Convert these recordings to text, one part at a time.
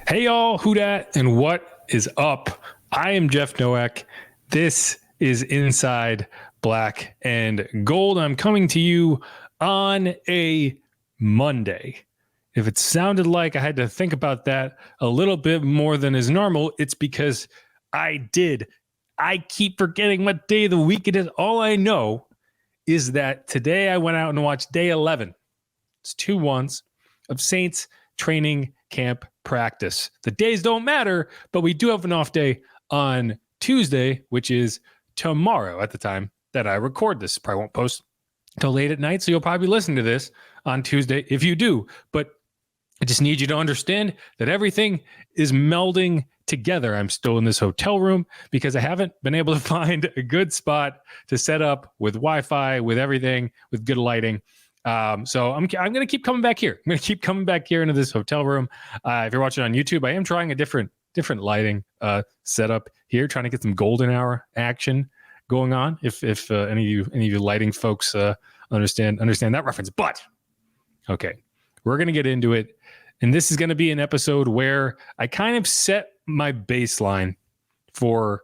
Hey y'all, who dat and what is up? I am Jeff Nowak. This is Inside Black and Gold. I'm coming to you on a Monday. If it sounded like I had to think about that a little bit more than is normal, it's because I did. I keep forgetting what day of the week it is. All I know is that today I went out and watched day 11. It's 2 ones of Saints training camp practice. The days don't matter, but we do have an off day on Tuesday, which is tomorrow at the time that I record this. Probably won't post till late at night, so you'll probably listen to this on Tuesday if you do. But I just need you to understand that everything is melding together. I'm still in this hotel room because I haven't been able to find a good spot to set up with Wi-Fi, with everything, with good lighting. So I'm going to keep coming back here. I'm going to keep coming back here into this hotel room. If you're watching on YouTube, I am trying a different lighting setup here, trying to get some golden hour action going on. If any of you lighting folks understand that reference. But okay, we're going to get into it, and this is going to be an episode where I kind of set my baseline for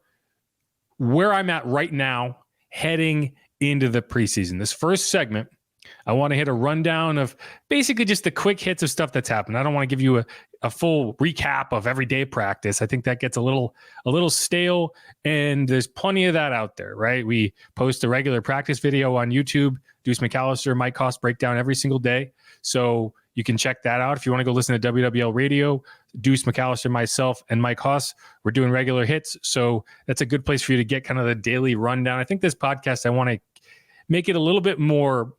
where I'm at right now, heading into the preseason. This first segment, I want to hit a rundown of basically just the quick hits of stuff that's happened. I don't want to give you a full recap of everyday practice. I think that gets a little stale, and there's plenty of that out there, right? We post a regular practice video on YouTube. Deuce McAllister, Mike Haas breakdown every single day. So you can check that out. If you want to go listen to WWL Radio, Deuce McAllister, myself, and Mike Haas, we're doing regular hits. So that's a good place for you to get kind of the daily rundown. I think this podcast, I want to make it a little bit more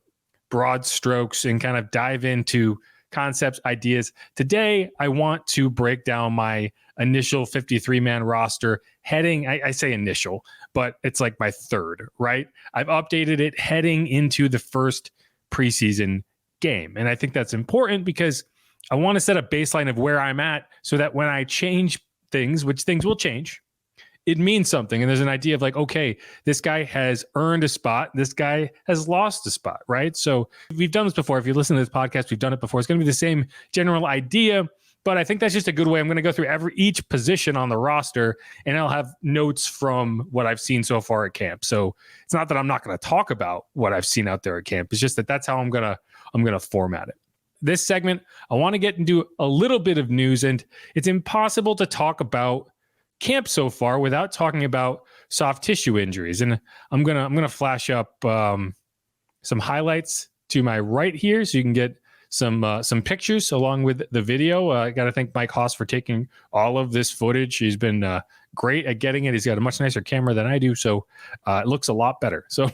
broad strokes and kind of dive into concepts, ideas. Today, I want to break down my initial 53-man roster heading, I say initial, but it's like my third, right? I've updated it heading into the first preseason game. And I think that's important because I want to set a baseline of where I'm at so that when I change things, which things will change, it means something. And there's an idea of like, okay, this guy has earned a spot. This guy has lost a spot, right? So we've done this before. If you listen to this podcast, we've done it before. It's going to be the same general idea, but I think that's just a good way. I'm going to go through each position on the roster, and I'll have notes from what I've seen so far at camp. So it's not that I'm not going to talk about what I've seen out there at camp. It's just that that's how I'm going to format it. This segment, I want to get into a little bit of news, and it's impossible to talk about camp so far without talking about soft tissue injuries. And I'm gonna flash up some highlights to my right here so you can get some pictures along with the video. I got to thank Mike Haas for taking all of this footage. He's been great at getting it. He's got a much nicer camera than I do, so it looks a lot better. So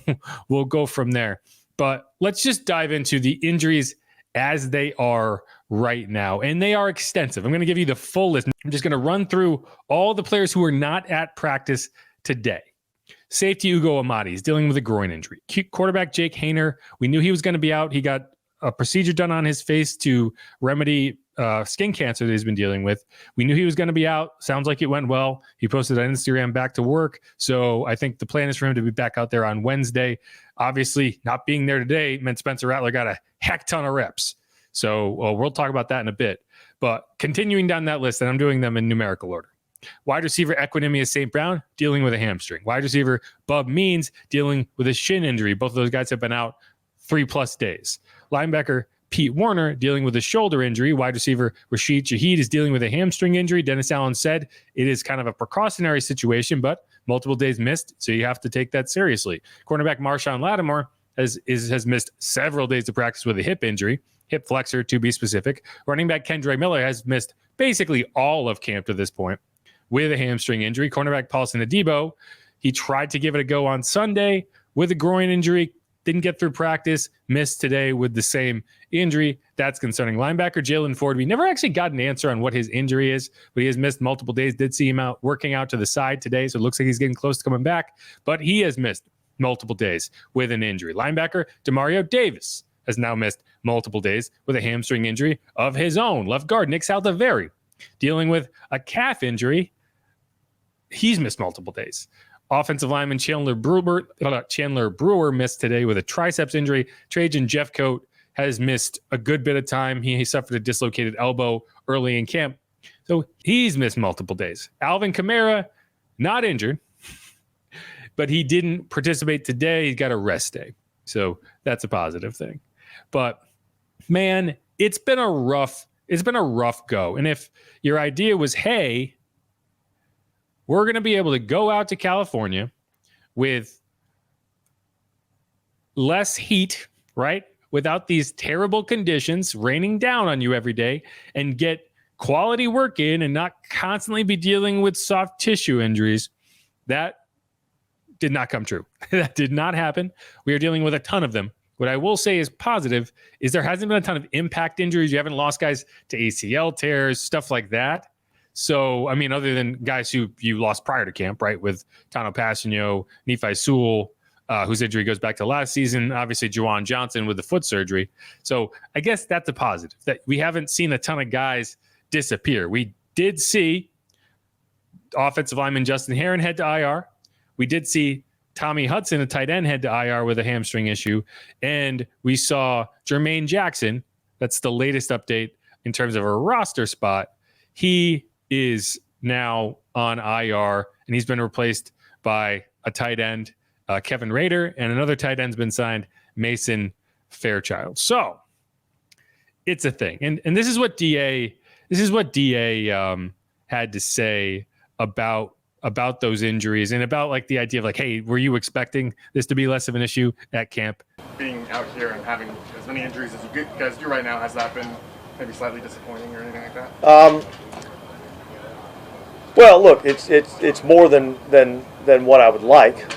we'll go from there. But let's just dive into the injuries as they are right now. And they are extensive. I'm going to give you the full list. I'm just going to run through all the players who are not at practice today. Safety Ugo Amadi is dealing with a groin injury. Quarterback Jake Haener, we knew he was going to be out. He got a procedure done on his face to remedy skin cancer that he's been dealing with. We knew he was going to be out. Sounds like it went well. He posted on Instagram back to work. So I think the plan is for him to be back out there on Wednesday. Obviously, not being there today meant Spencer Rattler got a heck ton of reps. So we'll talk about that in a bit. But continuing down that list, and I'm doing them in numerical order. Wide receiver Equinemius St. Brown dealing with a hamstring. Wide receiver Bub Means dealing with a shin injury. Both of those guys have been out 3+ days. Linebacker Pete Warner dealing with a shoulder injury. Wide receiver Rashid Shaheed is dealing with a hamstring injury. Dennis Allen said it is kind of a precautionary situation, but multiple days missed, so you have to take that seriously. Cornerback Marshawn Lattimore has missed several days of practice with a hip injury, hip flexor to be specific. Running back Kendre Miller has missed basically all of camp to this point with a hamstring injury. Cornerback Paulson Adebo, he tried to give it a go on Sunday with a groin injury, didn't get through practice, missed today with the same injury. That's concerning. Linebacker Jalen Ford, we never actually got an answer on what his injury is, but he has missed multiple days. Did see him out working out to the side today, so it looks like he's getting close to coming back, but he has missed multiple days with an injury. Linebacker Demario Davis has now missed multiple days with a hamstring injury of his own. Left guard Nick Saltaveri dealing with a calf injury. He's missed multiple days. Offensive lineman Chandler Brewer missed today with a triceps injury. Trajan Jeffcoat has missed a good bit of time. He suffered a dislocated elbow early in camp. So he's missed multiple days. Alvin Kamara, not injured, but he didn't participate today. He's got a rest day. So that's a positive thing. But man, it's been a rough go. And if your idea was, hey, we're going to be able to go out to California with less heat, right? Without these terrible conditions raining down on you every day, and get quality work in and not constantly be dealing with soft tissue injuries, that did not come true. That did not happen. We are dealing with a ton of them. What I will say is positive is there hasn't been a ton of impact injuries. You haven't lost guys to ACL tears, stuff like that. So, I mean, other than guys who you lost prior to camp, right, with Tano Passanio, Nephi Sewell, whose injury goes back to last season, obviously Juwan Johnson with the foot surgery. So I guess that's a positive, that we haven't seen a ton of guys disappear. We did see offensive lineman Justin Herron head to IR. We did see Tommy Hudson, a tight end, head to IR with a hamstring issue. And we saw Jermaine Jackson, that's the latest update in terms of a roster spot. He is now on IR, and he's been replaced by a tight end, Kevin Rader, and another tight end's been signed, Mason Fairchild. So it's a thing. And this is what DA had to say about those injuries, and about like the idea of like, hey, were you expecting this to be less of an issue at camp? Being out here and having as many injuries as you guys do right now, has that been maybe slightly disappointing or anything like that? Well, look, it's more than what I would like,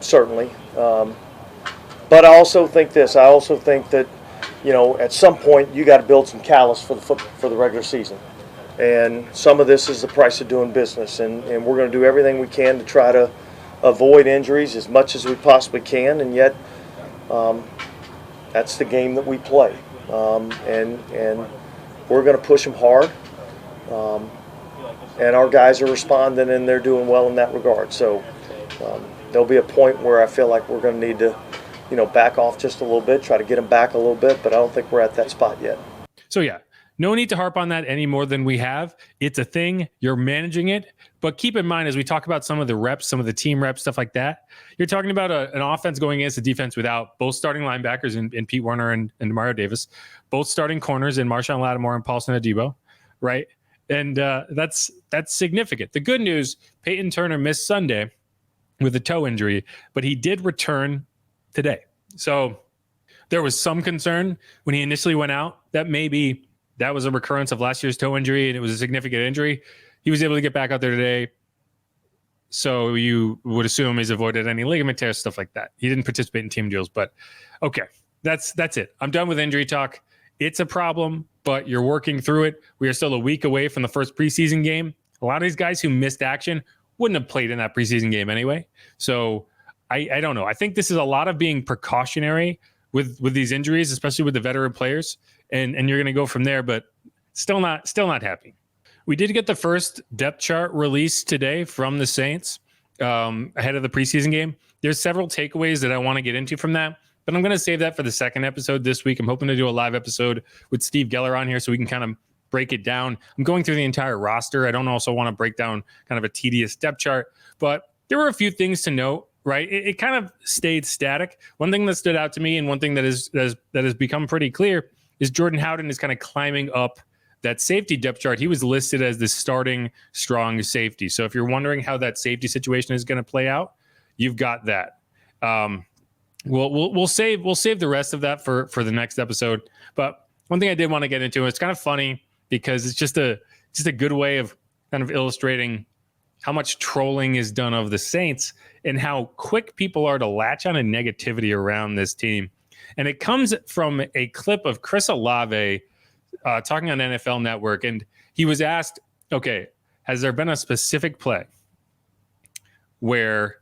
certainly. But I also think this. I also think that, you know, at some point you got to build some callus for the regular season. And some of this is the price of doing business, and we're going to do everything we can to try to avoid injuries as much as we possibly can, and yet that's the game that we play. And we're going to push them hard, and our guys are responding, and they're doing well in that regard. So there'll be a point where I feel like we're going to need to, you know, back off just a little bit, try to get them back a little bit, but I don't think we're at that spot yet. So yeah, no need to harp on that any more than we have. It's a thing. You're managing it. But keep in mind, as we talk about some of the reps, some of the team reps, stuff like that, you're talking about an offense going against a defense without both starting linebackers in Pete Werner and Mario Davis, both starting corners in Marshawn Lattimore and Paulson Adebo, right? And that's significant. The good news, Peyton Turner missed Sunday with a toe injury, but he did return today. So there was some concern when he initially went out that maybe that was a recurrence of last year's toe injury and it was a significant injury. He was able to get back out there today. So you would assume he's avoided any ligament tears, stuff like that. He didn't participate in team drills, but okay, that's it. I'm done with injury talk. It's a problem, but you're working through it. We are still a week away from the first preseason game. A lot of these guys who missed action wouldn't have played in that preseason game anyway. So I don't know. I think this is a lot of being precautionary with these injuries, especially with the veteran players. And you're going to go from there, but still not happy. We did get the first depth chart released today from the Saints ahead of the preseason game. There's several takeaways that I want to get into from that, but I'm going to save that for the second episode this week. I'm hoping to do a live episode with Steve Geller on here so we can kind of break it down. I'm going through the entire roster. I don't also want to break down kind of a tedious depth chart, but there were a few things to note, right? It kind of stayed static. One thing that stood out to me, and one thing that has become pretty clear, is Jordan Howden is kind of climbing up that safety depth chart. He was listed as the starting strong safety. So if you're wondering how that safety situation is going to play out, you've got that. We'll save the rest of that for the next episode. But one thing I did want to get into, and it's kind of funny because it's just a good way of kind of illustrating how much trolling is done of the Saints and how quick people are to latch on a negativity around this team. And it comes from a clip of Chris Olave talking on NFL Network. And he was asked, okay, has there been a specific play where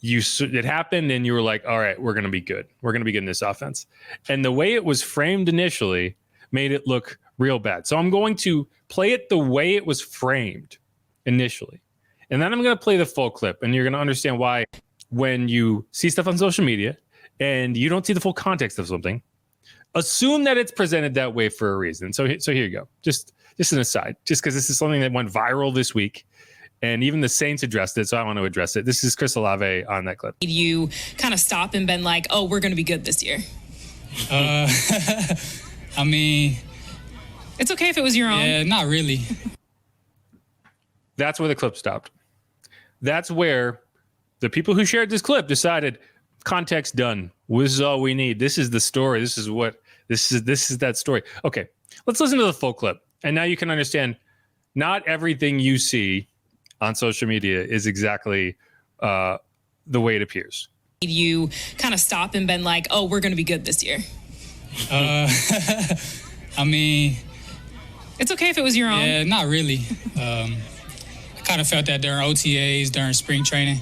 it happened and you were like, all right, we're going to be good. We're going to be good in this offense. And the way it was framed initially made it look real bad. So I'm going to play it the way it was framed initially. And then I'm going to play the full clip. And you're going to understand why when you see stuff on social media and you don't see the full context of something, assume that it's presented that way for a reason. So here you go. Just just an aside, just because this is something that went viral this week. And even the Saints addressed it, so I want to address it. This is Chris Olave on that clip. You kind of stop and been like, oh, we're going to be good this year? I mean, it's okay if it was your own. yeah, not really. That's where the clip stopped. That's where the people who shared this clip decided context done. This is all we need. This is the story. This is that story. Okay, let's listen to the full clip. And now you can understand not everything you see on social media is exactly the way it appears. You kind of stop and been like, oh, we're going to be good this year? I mean, it's okay if it was your own. yeah, not really. I kind of felt that during OTAs, during spring training,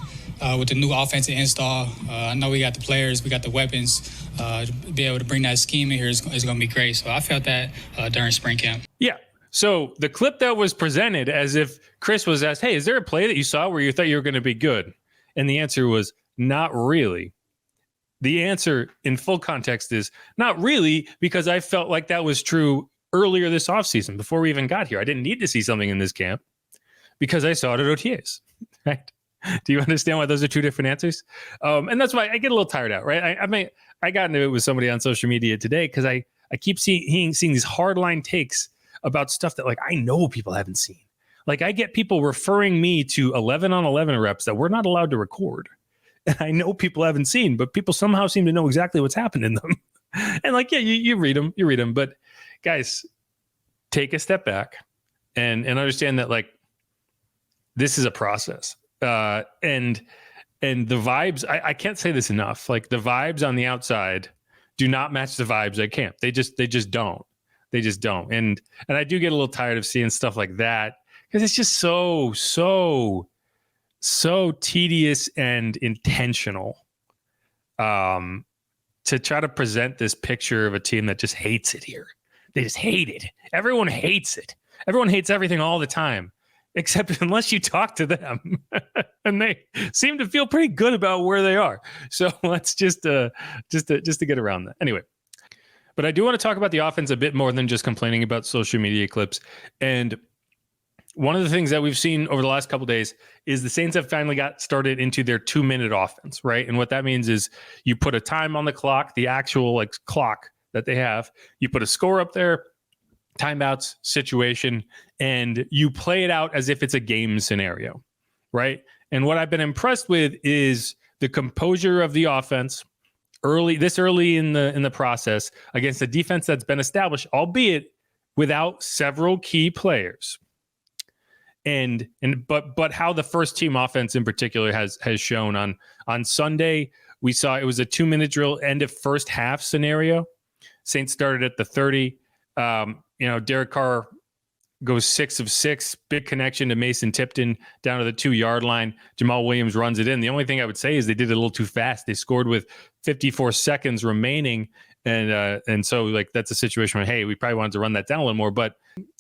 with the new offensive install. I know we got the players, we got the weapons. To be able to bring that scheme in here is going to be great. So I felt that during spring camp. Yeah. So the clip that was presented as if Chris was asked, hey, is there a play that you saw where you thought you were going to be good? And the answer was not really. The answer in full context is not really, because I felt like that was true earlier this offseason before we even got here. I didn't need to see something in this camp because I saw it at OTAs, right? Do you understand why those are two different answers? And that's why I get a little tired out, right? I got into it with somebody on social media today because I keep seeing these hardline takes about stuff that like I know people haven't seen. Like I get people referring me to 11 on 11 reps that we're not allowed to record. And I know people haven't seen, but people somehow seem to know exactly what's happened in them. And like, yeah, you read them. But guys, take a step back and understand that like this is a process. And the vibes, I can't say this enough. Like the vibes on the outside do not match the vibes at camp. They just don't. They just don't. And I do get a little tired of seeing stuff like that because it's just so tedious and intentional to try to present this picture of a team that just hates it here. They just hate it. Everyone hates it. Everyone hates everything all the time, except unless you talk to them. And they seem to feel pretty good about where they are. So let's just to get around that. Anyway. But I do want to talk about the offense a bit more than just complaining about social media clips. And one of the things that we've seen over the last couple of days is the Saints have finally got started into their 2-minute offense, right? And what that means is you put a time on the clock, the actual like clock that they have, you put a score up there, timeouts, situation, and you play it out as if it's a game scenario, right? And what I've been impressed with is the composure of the offense early in the process against a defense that's been established, albeit without several key players. But how the first team offense in particular has shown on Sunday, we saw it was a 2-minute drill, end of first half scenario. Saints started at the 30. Derek Carr goes 6 of 6, big connection to Mason Tipton down to the 2-yard line. Jamal Williams runs it in. The only thing I would say is they did it a little too fast. They scored with 54 seconds remaining. And so like, that's a situation where, hey, we probably wanted to run that down a little more,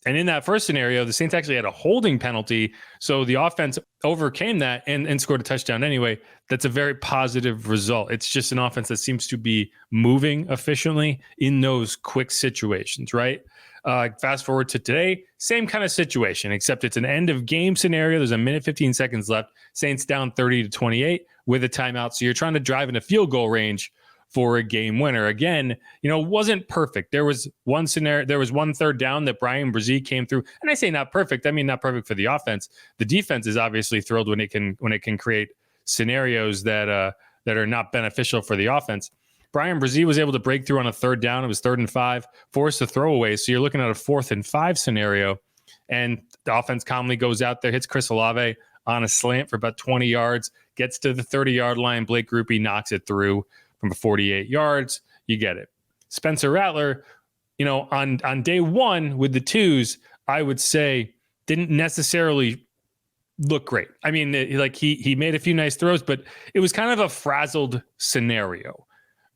and in that first scenario, the Saints actually had a holding penalty. So the offense overcame that and scored a touchdown anyway. That's a very positive result. It's just an offense that seems to be moving efficiently in those quick situations, right? Fast forward to today, same kind of situation, except it's an end of game scenario. There's a minute, 15 seconds left. Saints down 30-28 with a timeout. So you're trying to drive in a field goal range for a game winner. Again, wasn't perfect. There was one scenario, there was one third down that Brian Brzee came through. And I say not perfect. I mean, not perfect for the offense. The defense is obviously thrilled when it can create scenarios that are not beneficial for the offense. Brian Brzee was able to break through on a third down. It was 3rd and 5, forced a throwaway. So you're looking at a 4th and 5 scenario. And the offense calmly goes out there, hits Chris Olave on a slant for about 20 yards, gets to the 30-yard line. Blake Grupe knocks it through from 48 yards. You get it. Spencer Rattler, on day one with the twos, I would say didn't necessarily look great. I mean, he made a few nice throws, but it was kind of a frazzled scenario,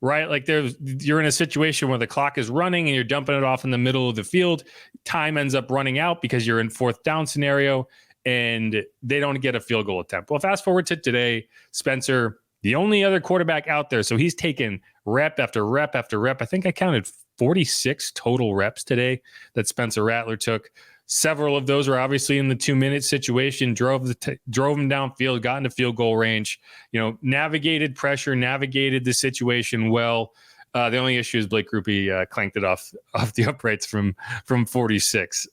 right? Like you're in a situation where the clock is running and you're dumping it off in the middle of the field. Time ends up running out because you're in 4th down scenario and they don't get a field goal attempt. Well, fast forward to today, Spencer, the only other quarterback out there. So he's taken rep after rep after rep. I think I counted 46 total reps today that Spencer Rattler took. Several of those were obviously in the 2-minute situation, drove them downfield, got into field goal range, navigated pressure, navigated the situation well. The only issue is Blake Grupe clanked it off the uprights from 46.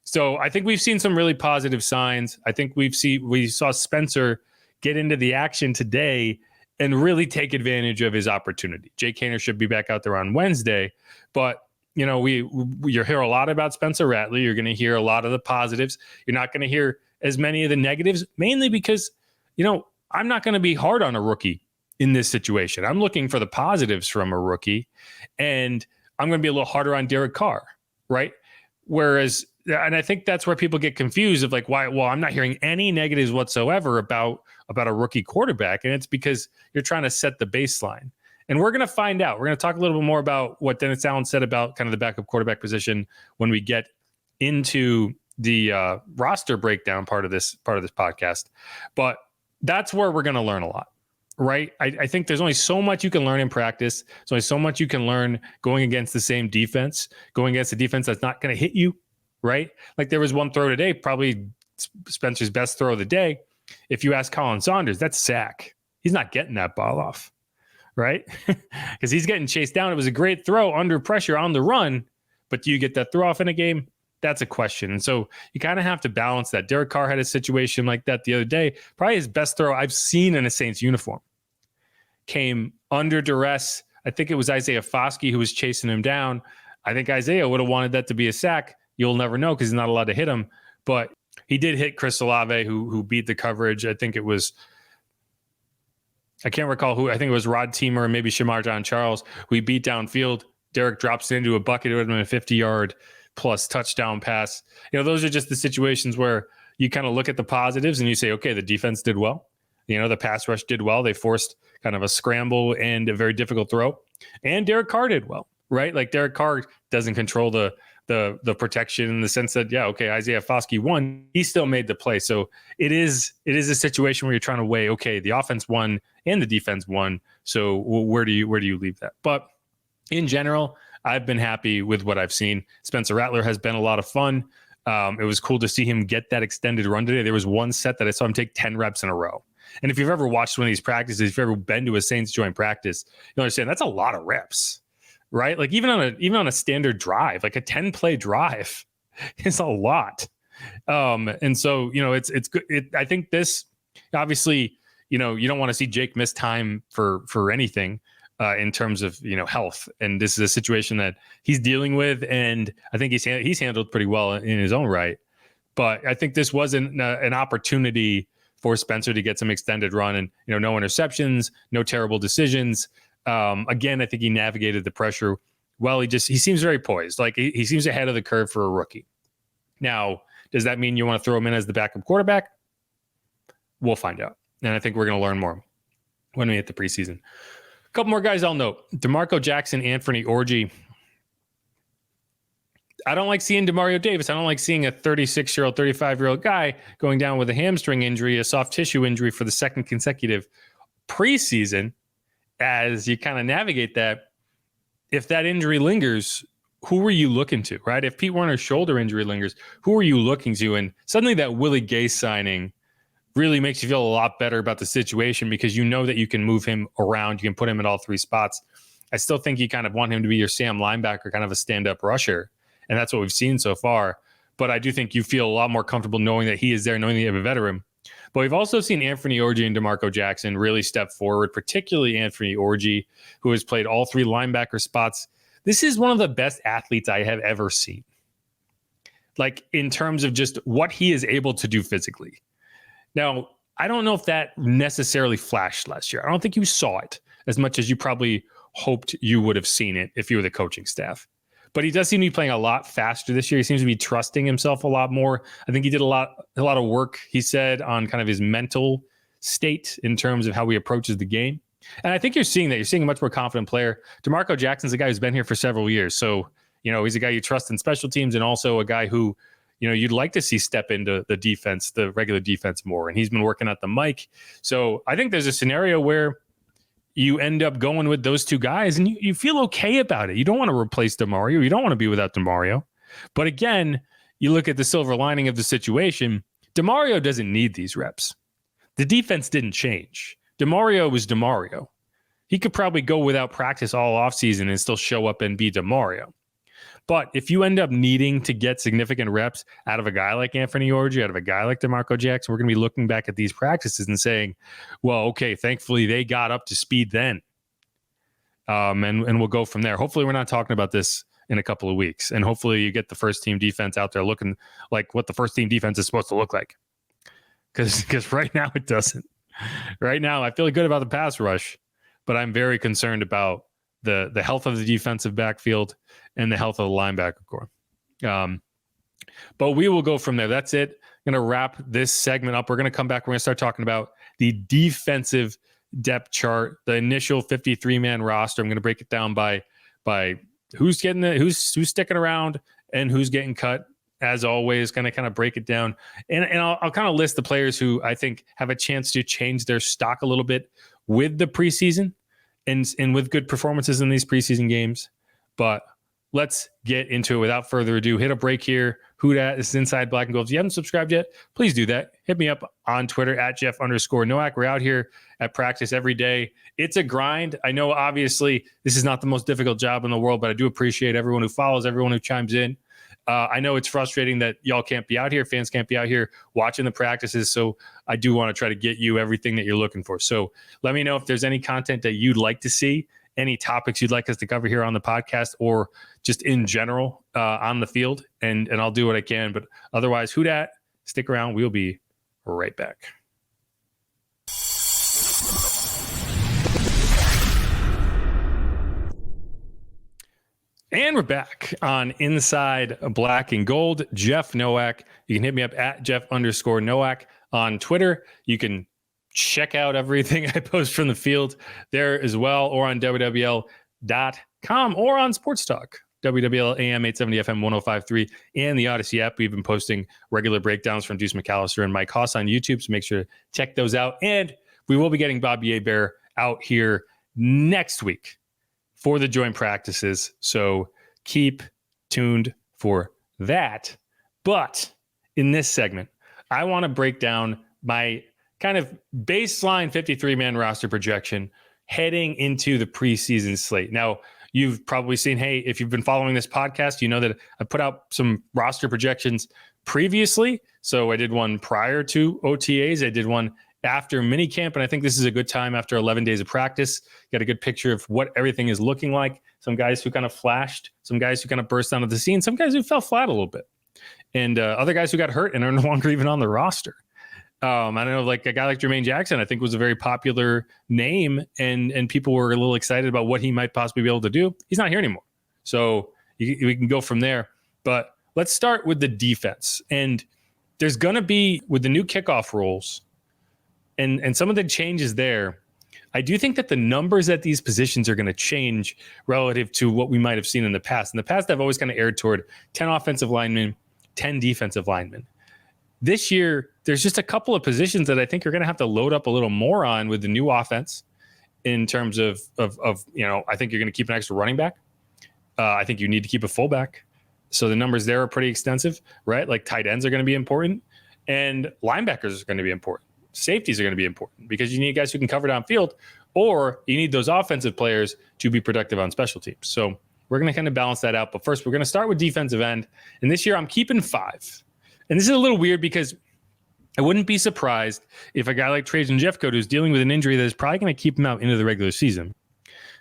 So I think we've seen some really positive signs. I think we saw Spencer get into the action today and really take advantage of his opportunity. Jake Haener should be back out there on Wednesday, but you hear a lot about Spencer Rattler. You're going to hear a lot of the positives. You're not going to hear as many of the negatives, mainly because, I'm not going to be hard on a rookie in this situation. I'm looking for the positives from a rookie, and I'm going to be a little harder on Derek Carr, right? Whereas, and I think that's where people get confused of like, why? Well, I'm not hearing any negatives whatsoever about a rookie quarterback, and it's because you're trying to set the baseline. And we're going to find out. We're going to talk a little bit more about what Dennis Allen said about kind of the backup quarterback position when we get into the roster breakdown part of this podcast. But that's where we're going to learn a lot, right? I think there's only so much you can learn in practice. There's only so much you can learn going against the same defense, going against a defense that's not going to hit you, right? Like there was one throw today, probably Spencer's best throw of the day. If you ask Colin Saunders, that's sack. He's not getting that ball off. Right? Because he's getting chased down. It was a great throw under pressure on the run, but do you get that throw off in a game? That's a question. And so you kind of have to balance that. Derek Carr had a situation like that the other day. Probably his best throw I've seen in a Saints uniform. Came under duress. I think it was Isaiah Foskey who was chasing him down. I think Isaiah would have wanted that to be a sack. You'll never know because he's not allowed to hit him. But he did hit Chris Olave, who beat the coverage. I think it was... I can't recall who. I think it was Rod Teamer and maybe Shamar John Charles, who he beat downfield. Derek drops it into a bucket. It would have been a 50-yard plus touchdown pass. Those are just the situations where you kind of look at the positives and you say, okay, the defense did well. The pass rush did well. They forced kind of a scramble and a very difficult throw. And Derek Carr did well, right? Like Derek Carr doesn't control the protection in the sense that, Isaiah Foskey won. He still made the play. So it is a situation where you're trying to weigh, okay, the offense won and the defense won. So where do you leave that? But in general, I've been happy with what I've seen. Spencer Rattler has been a lot of fun. It was cool to see him get that extended run today. There was one set that I saw him take 10 reps in a row. And if you've ever watched one of these practices, if you've ever been to a Saints joint practice, you understand that's a lot of reps, right? Like even on a standard drive, like a 10-play drive is a lot. And so, it's good. I think this obviously, you don't want to see Jake miss time for anything in terms of, health. And this is a situation that he's dealing with. And I think he's handled pretty well in his own right. But I think this was an opportunity for Spencer to get some extended run and, no interceptions, no terrible decisions. Again, I think he navigated the pressure well. He seems very poised. Like he seems ahead of the curve for a rookie. Now, does that mean you want to throw him in as the backup quarterback? We'll find out. And I think we're going to learn more when we hit the preseason. A couple more guys I'll note. DeMarco Jackson, Anthony Orji. I don't like seeing Demario Davis. I don't like seeing a 36-year-old, 35-year-old guy going down with a hamstring injury, a soft tissue injury for the second consecutive preseason. As you kind of navigate that, if that injury lingers, who are you looking to, right? If Pete Werner's shoulder injury lingers, who are you looking to? And suddenly that Willie Gay signing really makes you feel a lot better about the situation because you know that you can move him around. You can put him at all three spots. I still think you kind of want him to be your Sam linebacker, kind of a stand-up rusher. And that's what we've seen so far. But I do think you feel a lot more comfortable knowing that he is there, knowing that you have a veteran. But we've also seen Anthony Orji and DeMarco Jackson really step forward, particularly Anthony Orji, who has played all three linebacker spots. This is one of the best athletes I have ever seen. Like in terms of just what he is able to do physically. Now, I don't know if that necessarily flashed last year. I don't think you saw it as much as you probably hoped you would have seen it if you were the coaching staff. But he does seem to be playing a lot faster this year. He seems to be trusting himself a lot more. I think he did a lot of work, he said, on kind of his mental state in terms of how he approaches the game. And I think you're seeing that. You're seeing a much more confident player. DeMarco Jackson's a guy who's been here for several years. So, he's a guy you trust in special teams and also a guy who, you'd like to see step into the defense, the regular defense more. And he's been working at the mic. So I think there's a scenario where you end up going with those two guys and you feel okay about it. You don't want to replace DeMario. You don't want to be without DeMario. But again, you look at the silver lining of the situation, DeMario doesn't need these reps. The defense didn't change. DeMario was DeMario. He could probably go without practice all offseason and still show up and be DeMario. But if you end up needing to get significant reps out of a guy like Anthony Orji, out of a guy like DeMarco Jackson, we're going to be looking back at these practices and saying, well, okay, thankfully they got up to speed then. And we'll go from there. Hopefully we're not talking about this in a couple of weeks. And hopefully you get the first team defense out there looking like what the first team defense is supposed to look like. Because right now it doesn't. Right now I feel good about the pass rush, but I'm very concerned about the health of the defensive backfield and the health of the linebacker core. But we will go from there. That's it. I'm going to wrap this segment up. We're going to come back. We're going to start talking about the defensive depth chart, the initial 53-man roster. I'm going to break it down by who's getting who's sticking around and who's getting cut. As always, going to kind of break it down. And I'll kind of list the players who I think have a chance to change their stock a little bit with the preseason and with good performances in these preseason games. But let's get into it without further ado. Hit a break here. Who dat? This is Inside Black and Gold. If you haven't subscribed yet, please do that. Hit me up on Twitter at Jeff_Nowak. We're out here at practice every day. It's a grind. I know, obviously, this is not the most difficult job in the world, but I do appreciate everyone who follows, everyone who chimes in. I know it's frustrating that y'all can't be out here, fans can't be out here watching the practices, so I do want to try to get you everything that you're looking for. So let me know if there's any content that you'd like to see, any topics you'd like us to cover here on the podcast or just in general on the field, and I'll do what I can. But otherwise, who dat? Stick around. We'll be right back. And we're back on Inside Black and Gold. Jeff Nowak. You can hit me up at Jeff_Nowak on Twitter. You can check out everything I post from the field there as well, or on WWL.com or on Sports Talk, WWL AM 870 FM 1053, and the Audacy app. We've been posting regular breakdowns from Deuce McAllister and Mike Haas on YouTube, so make sure to check those out. And we will be getting Bobby Hebert out here next week for the joint practices, so keep tuned for that. But in this segment, I want to break down my kind of baseline 53-man roster projection heading into the preseason slate. Now, you've probably seen, hey, if you've been following this podcast, you know that I put out some roster projections previously. So I did one prior to OTAs. I did one after minicamp, and I think this is a good time after 11 days of practice. Get a good picture of what everything is looking like. Some guys who kind of flashed, some guys who kind of burst onto the scene, some guys who fell flat a little bit, and other guys who got hurt and are no longer even on the roster. I don't know, like a guy like Jermaine Jackson, I think was a very popular name, and people were a little excited about what he might possibly be able to do. He's not here anymore. So we can go from there. But let's start with the defense. And there's going to be, with the new kickoff rules, and some of the changes there, I do think that the numbers at these positions are going to change relative to what we might have seen in the past. In the past, I've always kind of erred toward 10 offensive linemen, 10 defensive linemen. This year, there's just a couple of positions that I think you're going to have to load up a little more on with the new offense in terms of I think you're going to keep an extra running back. I think you need to keep a fullback. So the numbers there are pretty extensive, right? Like tight ends are going to be important, and linebackers are going to be important. Safeties are going to be important because you need guys who can cover downfield, or you need those offensive players to be productive on special teams. So we're going to kind of balance that out. But first, we're going to start with defensive end. And this year, I'm keeping 5. And this is a little weird because I wouldn't be surprised if a guy like Trajan Jeffcoat, who's dealing with an injury that is probably going to keep him out into the regular season,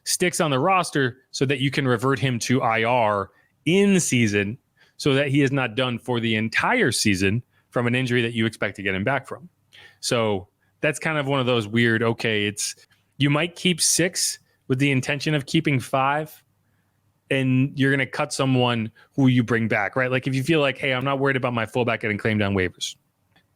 sticks on the roster so that you can revert him to IR in season so that he is not done for the entire season from an injury that you expect to get him back from. So that's kind of one of those weird, okay, you might keep 6 with the intention of keeping 5, and you're going to cut someone who you bring back, right? Like if you feel like, hey, I'm not worried about my fullback getting claimed on waivers,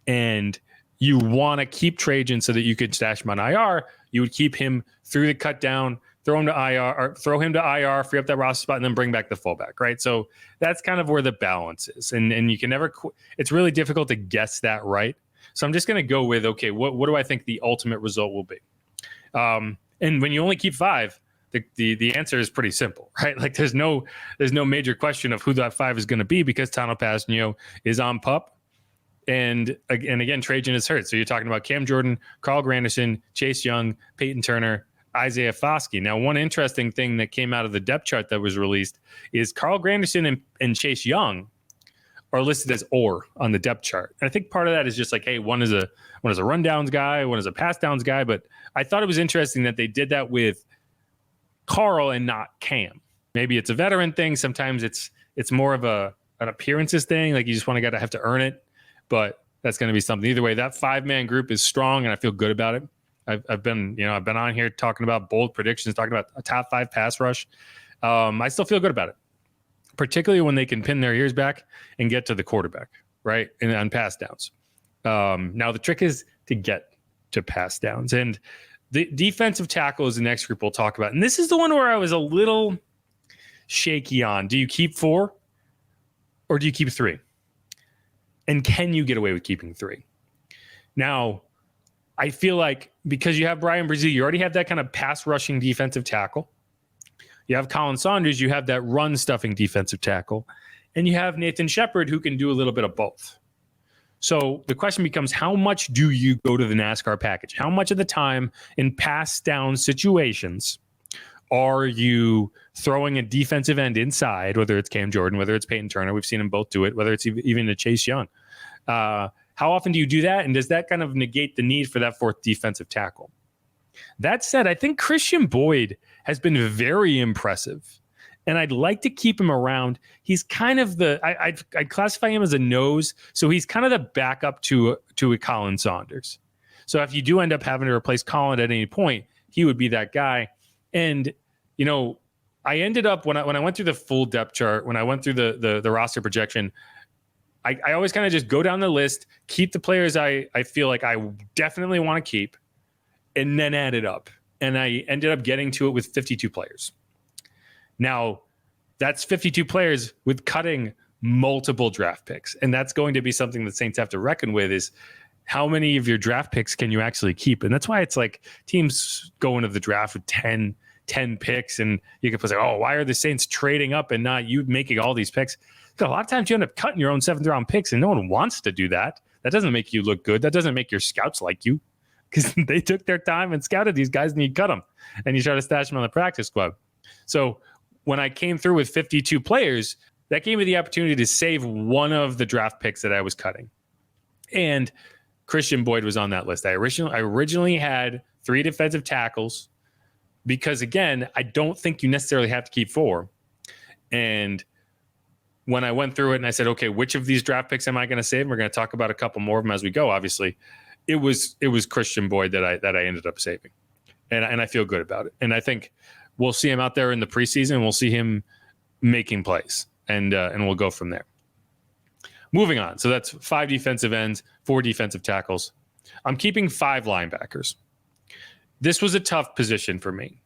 and you want to keep Trajan so that you could stash him on IR, you would keep him through the cut down, throw him to IR, free up that roster spot, and then bring back the fullback, right? So that's kind of where the balance is. And you can never, it's really difficult to guess that right. So I'm just going to go with, okay, what do I think the ultimate result will be? And when you only keep 5, the answer is pretty simple, right? Like there's no major question of who that 5 is going to be because Tano Passanio is on PUP. And again, Trajan is hurt. So you're talking about Cam Jordan, Carl Granderson, Chase Young, Peyton Turner, Isaiah Foskey. Now, one interesting thing that came out of the depth chart that was released is Carl Granderson and Chase Young are listed as or on the depth chart. And I think part of that is just like, hey, one is a rundowns guy, one is a pass downs guy. But I thought it was interesting that they did that with Carl and not Cam. Maybe it's a veteran thing. Sometimes it's more of an appearances thing. Like you just want to have to earn it. But that's going to be something. Either way, that 5-man group is strong, and I feel good about it. I've been on here talking about bold predictions, talking about a top 5 pass rush. I still feel good about it, particularly when they can pin their ears back and get to the quarterback, right? And on pass downs. Now the trick is to get to pass downs, and the defensive tackle is the next group we'll talk about. And this is the one where I was a little shaky on. Do you keep 4 or do you keep 3? And can you get away with keeping 3? Now, I feel like because you have Brian Brzee, you already have that kind of pass rushing defensive tackle. You have Colin Saunders, you have that run stuffing defensive tackle. And you have Nathan Shepard, who can do a little bit of both. So the question becomes, how much do you go to the NASCAR package? How much of the time in pass down situations are you throwing a defensive end inside, whether it's Cam Jordan, whether it's Peyton Turner? We've seen them both do it, whether it's even a Chase Young. How often do you do that? And does that kind of negate the need for that 4th defensive tackle? That said, I think Christian Boyd has been very impressive, and I'd like to keep him around. He's kind of I'd classify him as a nose, so he's kind of the backup to a Colin Saunders. So if you do end up having to replace Colin at any point, he would be that guy. And, I ended up, when I went through the full depth chart, when I went through the roster projection, I always kind of just go down the list, keep the players I feel like I definitely want to keep, and then add it up. And I ended up getting to it with 52 players. Now, that's 52 players with cutting multiple draft picks. And that's going to be something that Saints have to reckon with, is how many of your draft picks can you actually keep? And that's why it's like teams go into the draft with 10 picks, and you can say, oh, why are the Saints trading up and not you making all these picks? A lot of times you end up cutting your own 7th round picks, and no one wants to do that. That doesn't make you look good. That doesn't make your scouts like you, because they took their time and scouted these guys, and you cut them and you try to stash them on the practice squad. So when I came through with 52 players, that gave me the opportunity to save one of the draft picks that I was cutting. And Christian Boyd was on that list. I originally had 3 defensive tackles because, again, I don't think you necessarily have to keep 4. And when I went through it and I said, okay, which of these draft picks am I going to save? And we're going to talk about a couple more of them as we go, obviously. It was Christian Boyd that I ended up saving. And I feel good about it. And I think we'll see him out there in the preseason. We'll see him making plays, and we'll go from there. Moving on. So that's 5 defensive ends, 4 defensive tackles. I'm keeping 5 linebackers. This was a tough position for me.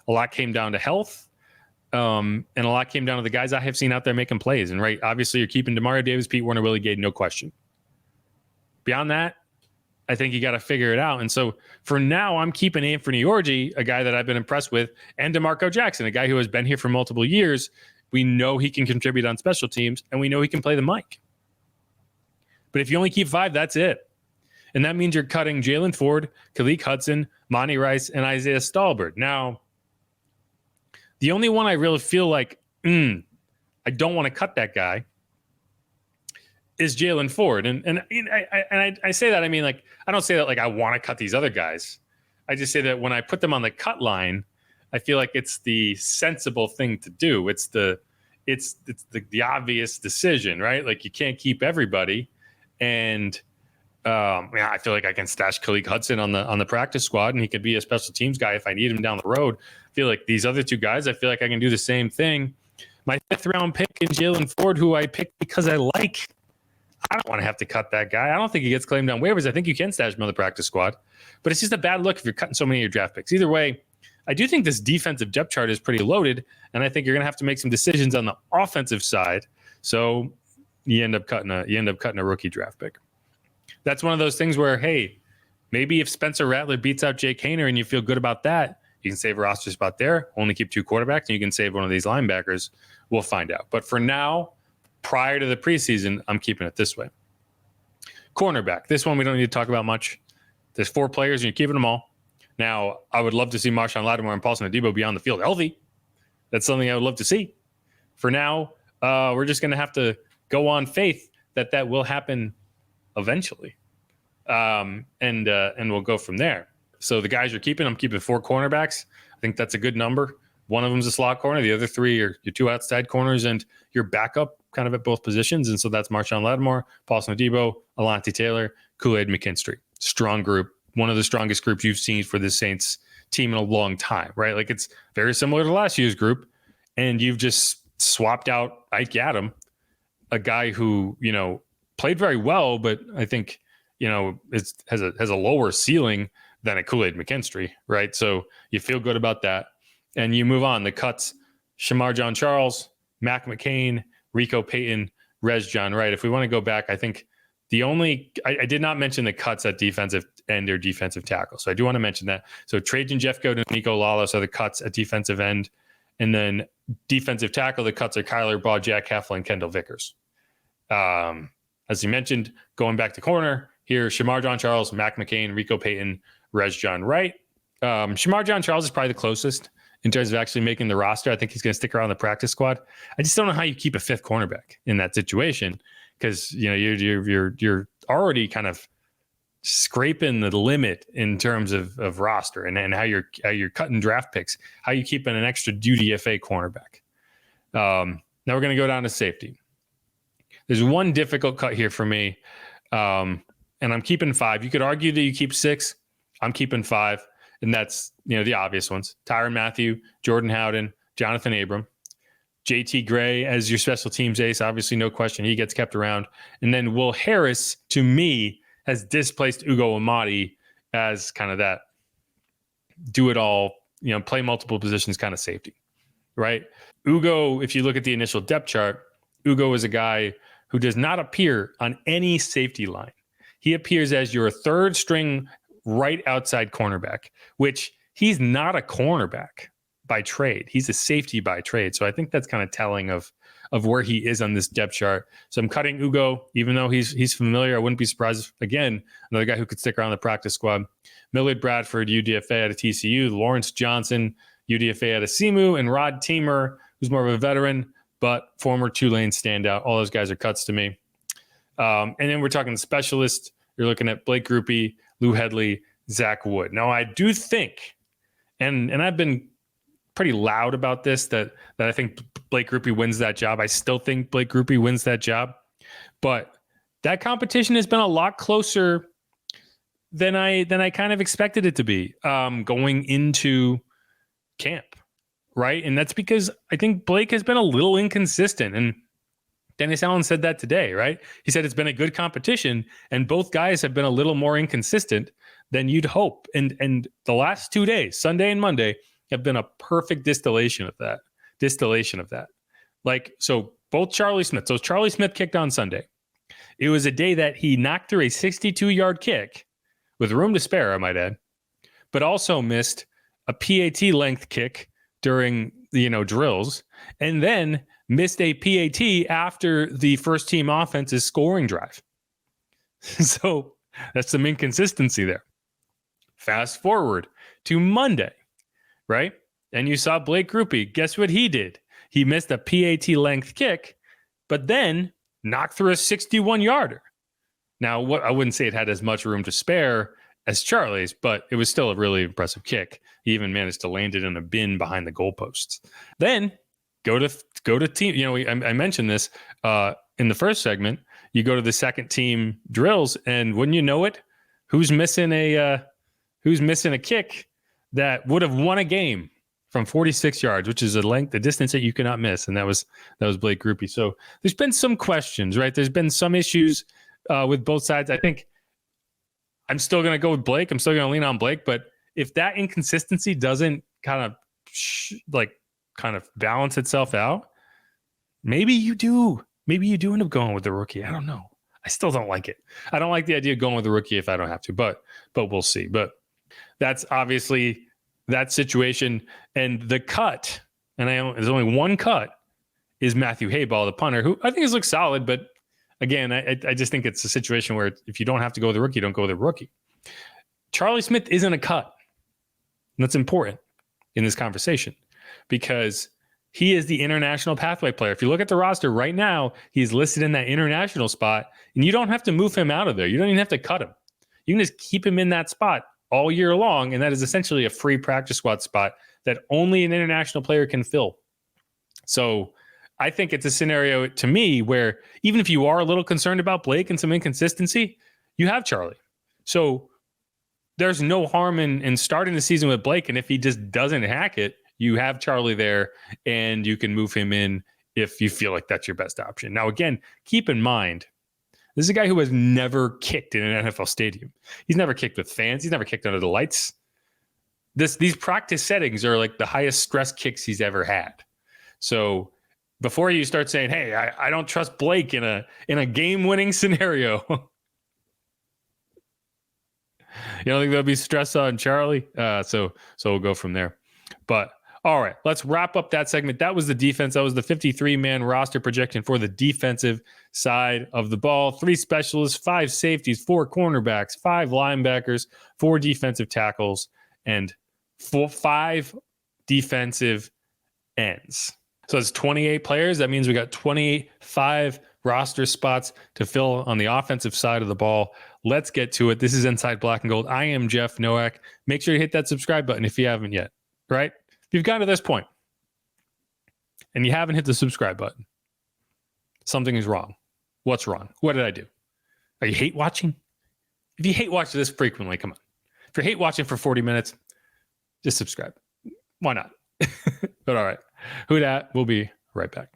A lot came down to health. And a lot came down to the guys I have seen out there making plays. And right, obviously you're keeping Demario Davis, Pete Werner, Willie Gay, no question. Beyond that, I think you got to figure it out. And so for now, I'm keeping Anthony Orji, a guy that I've been impressed with, and DeMarco Jackson, a guy who has been here for multiple years. We know he can contribute on special teams, and we know he can play the mic. But if you only keep 5, that's it. And that means you're cutting Jalen Ford, Khaleke Hudson, Monty Rice, and Isaiah Stallbird. Now, the only one I really feel like, I don't want to cut that guy, is Jalen Ford. And I say that, I mean, like, I don't say that like I want to cut these other guys. I just say that when I put them on the cut line, I feel like it's the sensible thing to do. It's the obvious decision, right? Like, you can't keep everybody. And I feel like I can stash Khaleke Hudson on the practice squad, and he could be a special teams guy if I need him down the road. I feel like these other 2 guys, I feel like I can do the same thing. My 5th round pick in Jalen Ford, who I picked because I like, I don't want to have to cut that guy. I don't think he gets claimed on waivers. I think you can stash him on the practice squad, but it's just a bad look if you're cutting so many of your draft picks. Either way, I do think this defensive depth chart is pretty loaded, and I think you're going to have to make some decisions on the offensive side. So you end up cutting a rookie draft pick. That's one of those things where, hey, maybe if Spencer Rattler beats out Jake Haener and you feel good about that, You can save a roster spot there, only keep 2 quarterbacks, and you can save one of these linebackers. We'll find out. But for now, prior to the preseason, I'm keeping it this way. Cornerback. This one we don't need to talk about much. There's 4 players, and you're keeping them all. Now, I would love to see Marshawn Lattimore and Paulson Adebo be on the field healthy. That's something I would love to see. For now, we're just going to have to go on faith that will happen eventually. And we'll go from there. So the guys you're keeping, I'm keeping 4 cornerbacks. I think that's a good number. One of them is a slot corner. The other 3 are your 2 outside corners and your backup kind of at both positions. And so that's Marshawn Lattimore, Paulson Adebo, Alontae Taylor, Kool-Aid McKinstry. Strong group. One of the strongest groups you've seen for the Saints team in a long time, right? Like it's very similar to last year's group. And you've just swapped out Ike Adam, a guy who, played very well, but I think, has a lower ceiling than a Kool-Aid McKinstry, right? So you feel good about that. And you move on. The cuts, Shamar John Charles, Mac McCain, Rico Payton, Rez John Wright. If we want to go back, I think I did not mention the cuts at defensive end or defensive tackle. So I do want to mention that. So Trajan Jeffcoat and Nico Lawless are the cuts at defensive end. And then defensive tackle, the cuts are Kyler Baugh, Jack Heffel, and Kendall Vickers. As you mentioned, going back to corner, here, Shamar John Charles, Mac McCain, Rico Payton, Rez John Wright. Shamar John Charles is probably the closest in terms of actually making the roster. I think he's going to stick around the practice squad. I just don't know how you keep a 5th cornerback in that situation because you're already kind of scraping the limit in terms of roster and how you're cutting draft picks, how you keeping an extra UDFA cornerback. Now we're going to go down to safety. There's one difficult cut here for me, and I'm keeping 5. You could argue that you keep 6. I'm keeping 5, and that's the obvious ones: Tyrann Mathieu, Jordan Howden, Jonathan Abram, JT Gray as your special teams ace. Obviously, no question, he gets kept around. And then Will Harris, to me, has displaced Ugo Amadi as kind of that do it all, play multiple positions kind of safety, right? Ugo, if you look at the initial depth chart, Ugo is a guy who does not appear on any safety line. He appears as your 3rd string right outside cornerback, which he's not a cornerback by trade. He's a safety by trade. So I think that's kind of telling of where he is on this depth chart. So I'm cutting Ugo, even though he's familiar. I wouldn't be surprised. Again, another guy who could stick around the practice squad. Millard Bradford, UDFA out of TCU. Lawrence Johnson, UDFA out of SEMO. And Rod Teamer, who's more of a veteran, but former Tulane standout. All those guys are cuts to me. And then we're talking specialists. You're looking at Blake Grupe, Lou Hedley, Zach Wood. Now, I do think, and I've been pretty loud about this, that I think Blake Grupe wins that job. I still think Blake Grupe wins that job. But that competition has been a lot closer than I kind of expected it to be going into camp, right? And that's because I think Blake has been a little inconsistent. And Dennis Allen said that today, right? He said it's been a good competition, and both guys have been a little more inconsistent than you'd hope. And the last 2 days, Sunday and Monday, have been a perfect distillation of that. Like, so both Charlie Smith. So Charlie Smith kicked on Sunday. It was a day that he knocked through a 62-yard kick with room to spare, I might add, but also missed a PAT length kick during drills, and then missed a PAT after the first team offense's scoring drive. So that's some inconsistency there. Fast forward to Monday, right? And you saw Blake Grupe. Guess what he did? He missed a PAT length kick, but then knocked through a 61-yarder. Now, I wouldn't say it had as much room to spare as Charlie's, but it was still a really impressive kick. He even managed to land it in a bin behind the goalposts. Then go to team. I mentioned this in the first segment. You go to the second team drills, and wouldn't you know it, who's missing a kick that would have won a game from 46 yards, which is a distance that you cannot miss, and that was Blake Grupe. So there's been some questions, right? There's been some issues with both sides. I think I'm still going to go with Blake. I'm still going to lean on Blake, but if that inconsistency doesn't kind of balance itself out, maybe you do end up going with the rookie. I don't know. I still don't like it. I don't like the idea of going with the rookie if I don't have to, but we'll see. But that's obviously that situation. And the cut, and there's only one cut, is Matthew Hayball, the punter, who I think has looked solid. But again, I just think it's a situation where if you don't have to go with the rookie, don't go with the rookie. Charlie Smith isn't a cut. And that's important in this conversation because he is the international pathway player. If you look at the roster right now, he's listed in that international spot, and you don't have to move him out of there. You don't even have to cut him. You can just keep him in that spot all year long, and that is essentially a free practice squad spot that only an international player can fill. So I think it's a scenario to me where even if you are a little concerned about Blake and some inconsistency, you have Charlie. So there's no harm in starting the season with Blake, and if he just doesn't hack it, you have Charlie there, and you can move him in if you feel like that's your best option. Now, again, keep in mind, this is a guy who has never kicked in an NFL stadium. He's never kicked with fans. He's never kicked under the lights. These practice settings are like the highest stress kicks he's ever had. So before you start saying, hey, I don't trust Blake in a game-winning scenario, you don't think there'll be stress on Charlie? So we'll go from there. But all right, let's wrap up that segment. That was the defense. That was the 53-man roster projection for the defensive side of the ball. 3 specialists, 5 safeties, 4 cornerbacks, 5 linebackers, 4 defensive tackles, and 5 defensive ends. So it's 28 players. That means we got 25 roster spots to fill on the offensive side of the ball. Let's get to it. This is Inside Black and Gold. I am Jeff Nowak. Make sure you hit that subscribe button if you haven't yet, right? If you've gotten to this point and you haven't hit the subscribe button, something is wrong. What's wrong? What did I do? Are you hate watching? If you hate watch this frequently, come on. If you're hate watching for 40 minutes, just subscribe. Why not? But all right. Who dat? We'll be right back.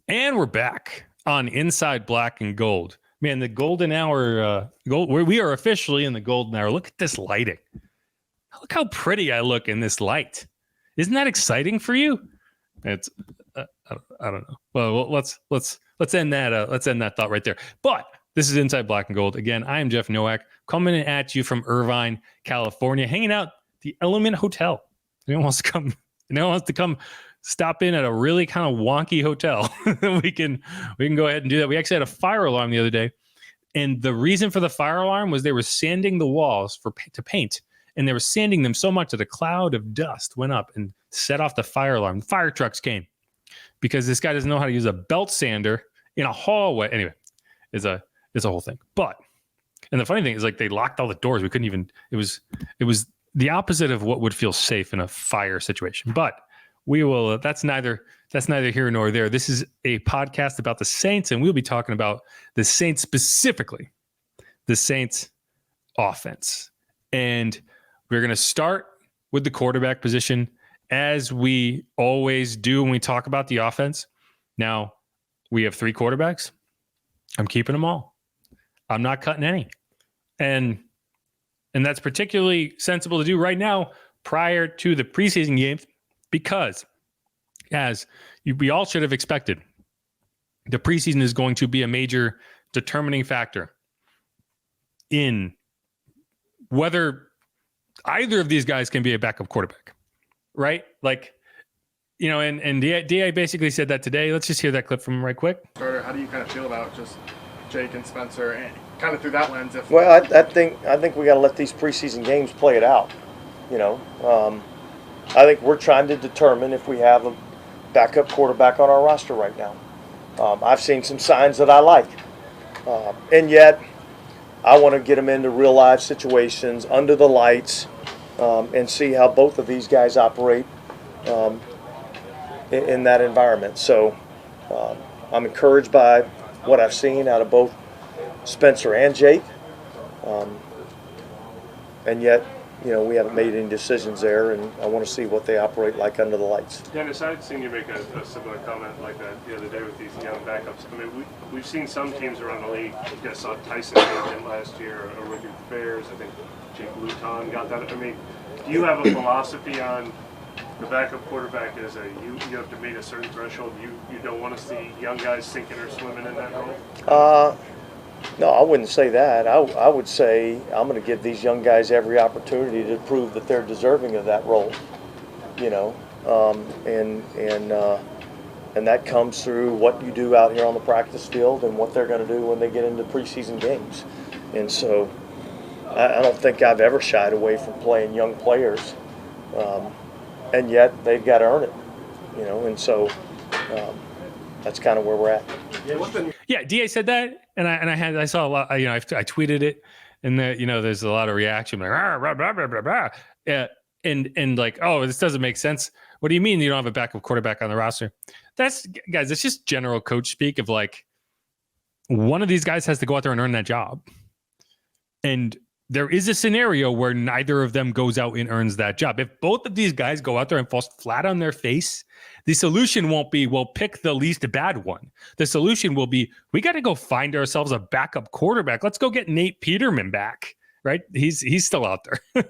And we're back on Inside Black and Gold. Man, the golden hour, we are officially in the golden hour. Look at this lighting. Look how pretty I look in this light. Isn't that exciting for you? It's, I don't know. Well, let's end that. Let's end that thought right there. But this is Inside Black and Gold. Again, I am Jeff Nowak, coming at you from Irvine, California, hanging out the Element Hotel. Anyone wants to come stop in at a really kind of wonky hotel, we can go ahead and do that. We actually had a fire alarm the other day, and the reason for the fire alarm was they were sanding the walls to paint, and they were sanding them so much that a cloud of dust went up and set off the fire alarm. Fire trucks came because this guy doesn't know how to use a belt sander in a hallway. Anyway, it's a whole thing. And the funny thing is, like, they locked all the doors. We couldn't even. It was the opposite of what would feel safe in a fire situation. But we will. That's neither here nor there. This is a podcast about the Saints, and we'll be talking about the Saints specifically, the Saints offense. And we're going to start with the quarterback position, as we always do when we talk about the offense. Now, we have 3 quarterbacks. I'm keeping them all. I'm not cutting any. And that's particularly sensible to do right now prior to the preseason games, because as we all should have expected, the preseason is going to be a major determining factor in whether either of these guys can be a backup quarterback, right? Like, you know, and DA basically said that today. Let's just hear that clip from him right quick. Starter, how do you kind of feel about just Jake and Spencer, and kind of through that lens? Well, I think we got to let these preseason games play it out. You know, I think we're trying to determine if we have a backup quarterback on our roster right now. I've seen some signs that I like, and yet I want to get them into real life situations under the lights and see how both of these guys operate in that environment. So I'm encouraged by what I've seen out of both Spencer and Jake, and yet, you know, we haven't made any decisions there, and I want to see what they operate like under the lights. Dennis, I've seen you make a similar comment like that the other day with these young backups. I mean, we've seen some teams around the league. You guys saw Tyson Higgins last year, a rookie Bears. I think Jake Luton got that. I mean, do you have a philosophy on the backup quarterback as you have to meet a certain threshold? You don't want to see young guys sinking or swimming in that role? No, I wouldn't say that. I would say I'm going to give these young guys every opportunity to prove that they're deserving of that role, you know, and that comes through what you do out here on the practice field and what they're going to do when they get into preseason games. And so I don't think I've ever shied away from playing young players, and yet they've got to earn it, you know, and so that's kind of where we're at. Yeah, DA said that, and I saw a lot. I tweeted it, and there's a lot of reaction like blah, blah, blah, blah, blah. Yeah, and like, oh, this doesn't make sense. What do you mean you don't have a backup quarterback on the roster? That's just general coach speak of like, one of these guys has to go out there and earn that job, and there is a scenario where neither of them goes out and earns that job. If both of these guys go out there and fall flat on their face, the solution won't be, well, pick the least bad one. The solution will be, we got to go find ourselves a backup quarterback. Let's go get Nate Peterman back, right? He's still out there.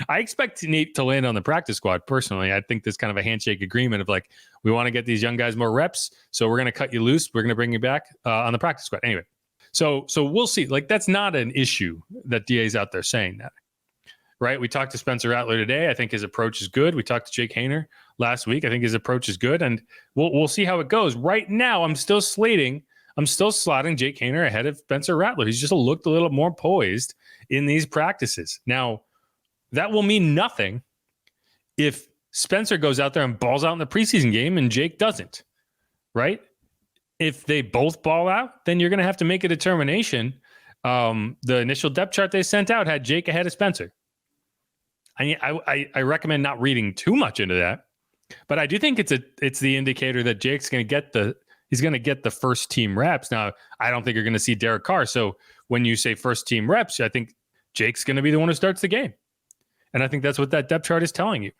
I expect Nate to land on the practice squad personally. I think there's kind of a handshake agreement of like, we want to get these young guys more reps, so we're going to cut you loose. We're going to bring you back on the practice squad. Anyway. So we'll see. Like, that's not an issue that DA's out there saying that, right? We talked to Spencer Rattler today. I think his approach is good. We talked to Jake Haener last week. I think his approach is good, and we'll see how it goes. Right now, I'm still slotting Jake Haener ahead of Spencer Rattler. He's just looked a little more poised in these practices. Now, that will mean nothing if Spencer goes out there and balls out in the preseason game and Jake doesn't, right? If they both ball out, then you're going to have to make a determination. The initial depth chart they sent out had Jake ahead of Spencer. I recommend not reading too much into that, but I do think it's the indicator that Jake's going to get the first team reps. Now, I don't think you're going to see Derek Carr. So when you say first team reps, I think Jake's going to be the one who starts the game. And I think that's what that depth chart is telling you.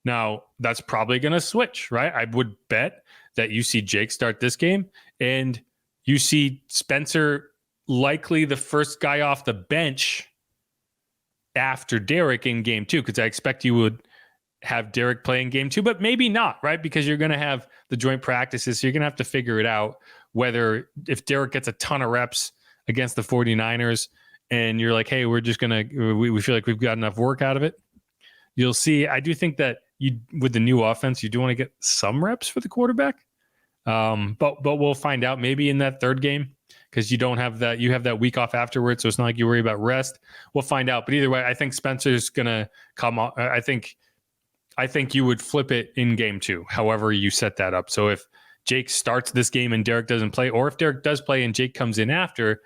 Now, that's probably going to switch, right? I would bet that you see Jake start this game and you see Spencer likely the first guy off the bench after Derek in game 2, because I expect you would have Derek play in game 2, but maybe not, right? Because you're going to have the joint practices. So you're going to have to figure it out whether if Derek gets a ton of reps against the 49ers and you're like, hey, we're just going to, we feel like we've got enough work out of it. You'll see. I do think that with the new offense, you do want to get some reps for the quarterback. But we'll find out maybe in that third game, because you don't have that. You have that week off afterwards, so it's not like you worry about rest. We'll find out. But either way, I think Spencer's gonna come on. I think you would flip it in game 2, however you set that up. So if Jake starts this game and Derek doesn't play, or if Derek does play and Jake comes in after,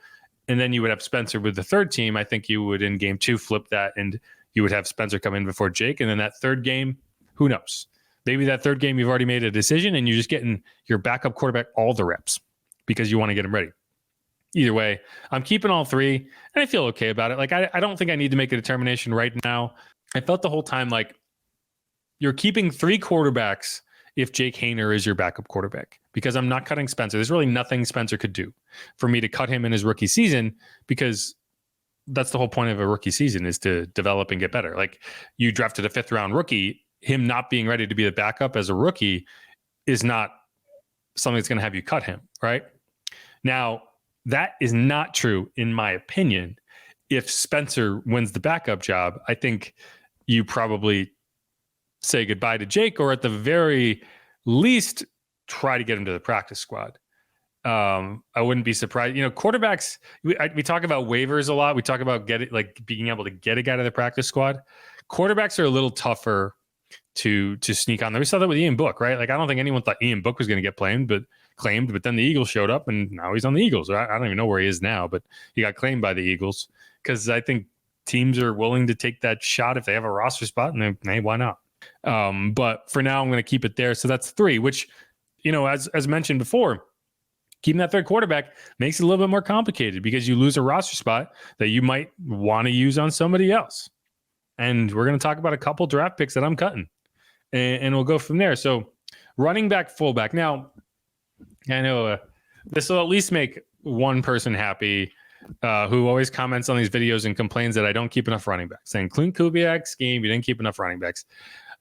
and then you would have Spencer with the third team, I think you would in game 2 flip that, and you would have Spencer come in before Jake. And then that third game, who knows? Maybe that third game you've already made a decision and you're just getting your backup quarterback all the reps because you want to get him ready. Either way, I'm keeping all 3 and I feel okay about it. Like, I don't think I need to make a determination right now. I felt the whole time like you're keeping 3 quarterbacks if Jake Haener is your backup quarterback, because I'm not cutting Spencer. There's really nothing Spencer could do for me to cut him in his rookie season, because that's the whole point of a rookie season, is to develop and get better. Like, you drafted a 5th round rookie, him not being ready to be the backup as a rookie is not something that's going to have you cut him, right? Now, that is not true, in my opinion. If Spencer wins the backup job, I think you probably say goodbye to Jake, or at the very least, try to get him to the practice squad. I wouldn't be surprised. Quarterbacks, we talk about waivers a lot. We talk about being able to get a guy to the practice squad. Quarterbacks are a little tougher to sneak on there. We saw that with Ian Book, right? Like, I don't think anyone thought Ian Book was going to get claimed, but then the Eagles showed up and now he's on the Eagles. I don't even know where he is now, but he got claimed by the Eagles, because I think teams are willing to take that shot if they have a roster spot, and hey, why not? But for now, I'm going to keep it there. So that's 3, which, as mentioned before, keeping that third quarterback makes it a little bit more complicated, because you lose a roster spot that you might want to use on somebody else. And we're going to talk about a couple draft picks that I'm cutting, and we'll go from there. So running back, fullback. Now, I know this will at least make one person happy, who always comments on these videos and complains that I don't keep enough running backs, saying Clint Kubiak's game, you didn't keep enough running backs.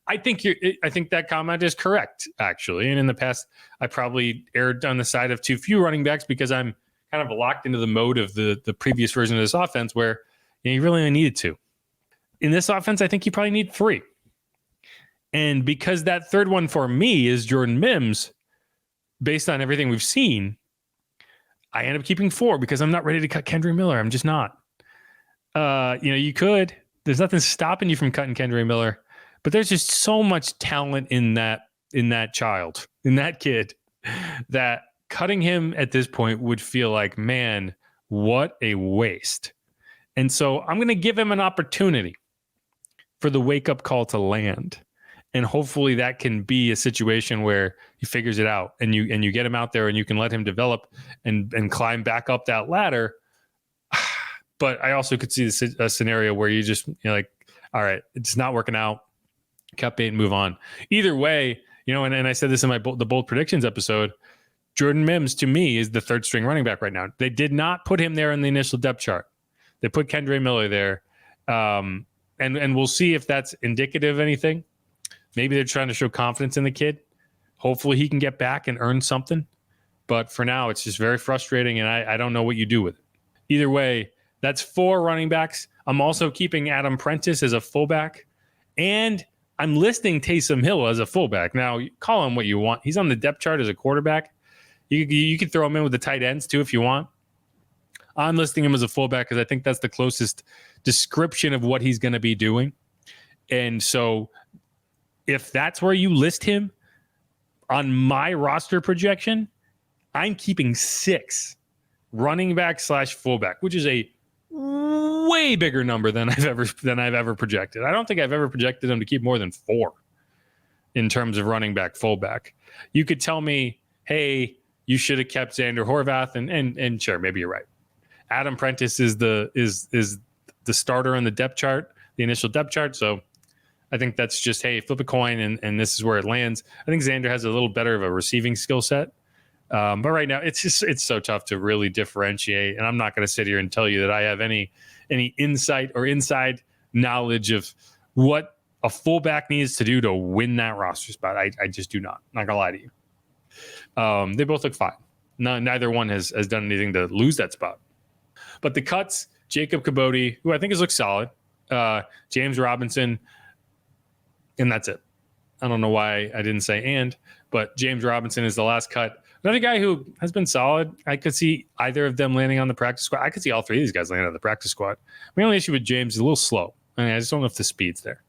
I think that comment is correct, actually. And in the past, I probably erred on the side of too few running backs, because I'm kind of locked into the mode of the previous version of this offense where you really only needed 2. In this offense, I think you probably need 3. And because that third one for me is Jordan Mims, based on everything we've seen, I end up keeping 4 because I'm not ready to cut Kendra Miller. I'm just not. You could. There's nothing stopping you from cutting Kendra Miller, but there's just so much talent in that child, in that kid, that cutting him at this point would feel like, man, what a waste. And so I'm going to give him an opportunity for the wake-up call to land. And hopefully that can be a situation where he figures it out and you get him out there and you can let him develop and climb back up that ladder. But I also could see a scenario where you're like, all right, it's not working out. Cut bait and move on. Either way, and I said this in the bold predictions episode, Jordan Mims to me is the third string running back right now. They did not put him there in the initial depth chart. They put Kendra Miller there. And we'll see if that's indicative of anything. Maybe they're trying to show confidence in the kid. Hopefully he can get back and earn something. But for now, it's just very frustrating, and I don't know what you do with it. Either way, that's 4 running backs. I'm also keeping Adam Prentice as a fullback, and I'm listing Taysom Hill as a fullback. Now, call him what you want. He's on the depth chart as a quarterback. You can throw him in with the tight ends, too, if you want. I'm listing him as a fullback because I think that's the closest description of what he's going to be doing. And so if that's where you list him on my roster projection, I'm keeping 6 running back / fullback, which is a way bigger number than I've ever projected. I don't think I've ever projected him to keep more than 4 in terms of running back, fullback. You could tell me, hey, you should have kept Xander Horvath, and sure, maybe you're right. Adam Prentice is the starter on the depth chart, the initial depth chart. So I think that's just, hey, flip a coin and this is where it lands. I think Xander has a little better of a receiving skill set. But right now it's so tough to really differentiate. And I'm not going to sit here and tell you that I have any insight or inside knowledge of what a fullback needs to do to win that roster spot. I just do not. I'm not going to lie to you. They both look fine. Neither one has done anything to lose that spot. But the cuts, Jacob Kabodi, who I think has looked solid, James Robinson, and that's it. I don't know why I didn't say but James Robinson is the last cut. Another guy who has been solid. I could see either of them landing on the practice squad. I could see all 3 of these guys landing on the practice squad. My only issue with James is a little slow. I just don't know if the speed's there.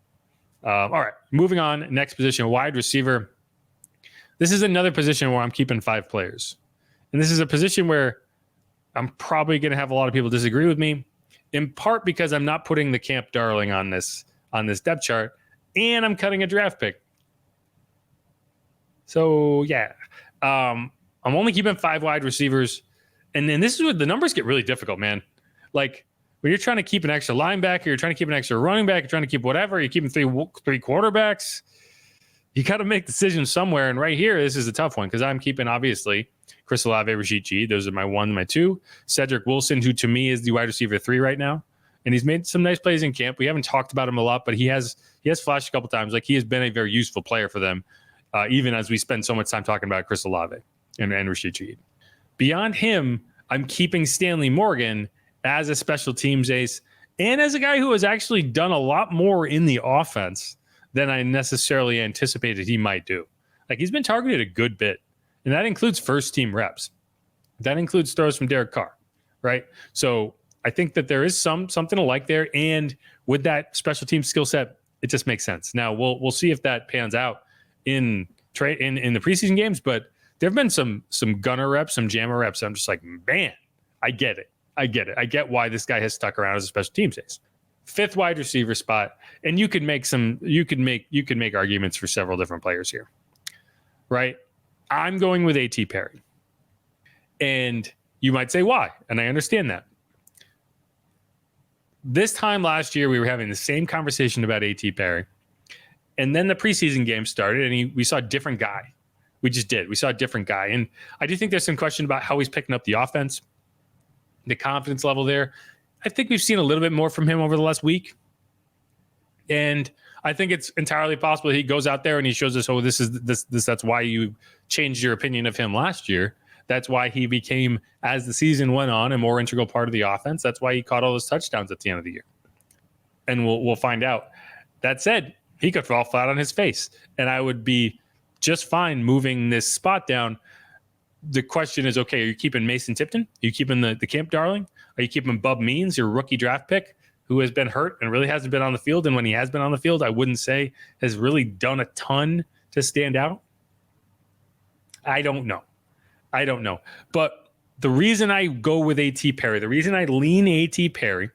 All right, moving on. Next position, wide receiver. This is another position where I'm keeping 5 players. And this is a position where I'm probably going to have a lot of people disagree with me, in part because I'm not putting the camp darling on this depth chart, and I'm cutting a draft pick. So, yeah. I'm only keeping 5 wide receivers. And then this is where the numbers get really difficult, man. Like, when you're trying to keep an extra linebacker, you're trying to keep an extra running back, you're trying to keep whatever, you're keeping three quarterbacks. You got to make decisions somewhere. And right here, this is a tough one because I'm keeping, obviously, Chris Olave, Rashid G. Those are my 1, my 2. Cedric Wilson, who to me is the wide receiver 3 right now. And he's made some nice plays in camp. We haven't talked about him a lot, but he has flashed a couple times. Like, he has been a very useful player for them, even as we spend so much time talking about Chris Olave and Rashid G. Beyond him, I'm keeping Stanley Morgan as a special teams ace and as a guy who has actually done a lot more in the offense than I necessarily anticipated he might do. Like, he's been targeted a good bit, and that includes first team reps. That includes throws from Derek Carr, right? So I think that there is something to like there, and with that special team skill set, it just makes sense. Now we'll see if that pans out in the preseason games, but there have been some gunner reps, some jammer reps. I'm just like, man, I get it. I get why this guy has stuck around as a special teams ace. 5th wide receiver spot, and you could make arguments for several different players here, right? I'm going with A.T. Perry, and you might say why, and I understand that. This time last year, we were having the same conversation about A.T. Perry, and then the preseason game started, and we saw a different guy. We just did. We saw a different guy, and I do think there's some question about how he's picking up the offense, the confidence level there. I think we've seen a little bit more from him over the last week. And I think it's entirely possible he goes out there and he shows us, oh, that's why you changed your opinion of him last year. That's why he became, as the season went on, a more integral part of the offense. That's why he caught all those touchdowns at the end of the year. And we'll find out. That said, he could fall flat on his face, and I would be just fine moving this spot down. The question is, okay, are you keeping Mason Tipton? Are you keeping the camp darling? Are you keeping Bub Means, your rookie draft pick, who has been hurt and really hasn't been on the field? And when he has been on the field, I wouldn't say has really done a ton to stand out. I don't know. But the reason I go with A.T. Perry, the reason I lean A.T. Perry,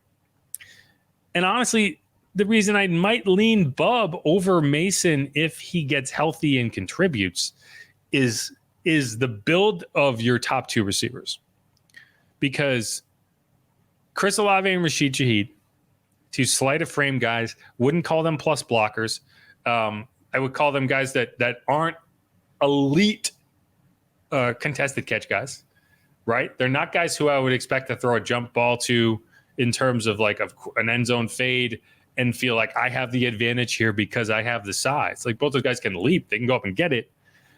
and honestly, the reason I might lean Bub over Mason if he gets healthy and contributes is the build of your top two receivers. Because Chris Olave and Rashid Shaheed, two sleight of frame guys, wouldn't call them plus blockers. I would call them guys that aren't elite contested catch guys, right? They're not guys who I would expect to throw a jump ball to in terms of like an end zone fade and feel like I have the advantage here because I have the size. Like both those guys can leap, they can go up and get it,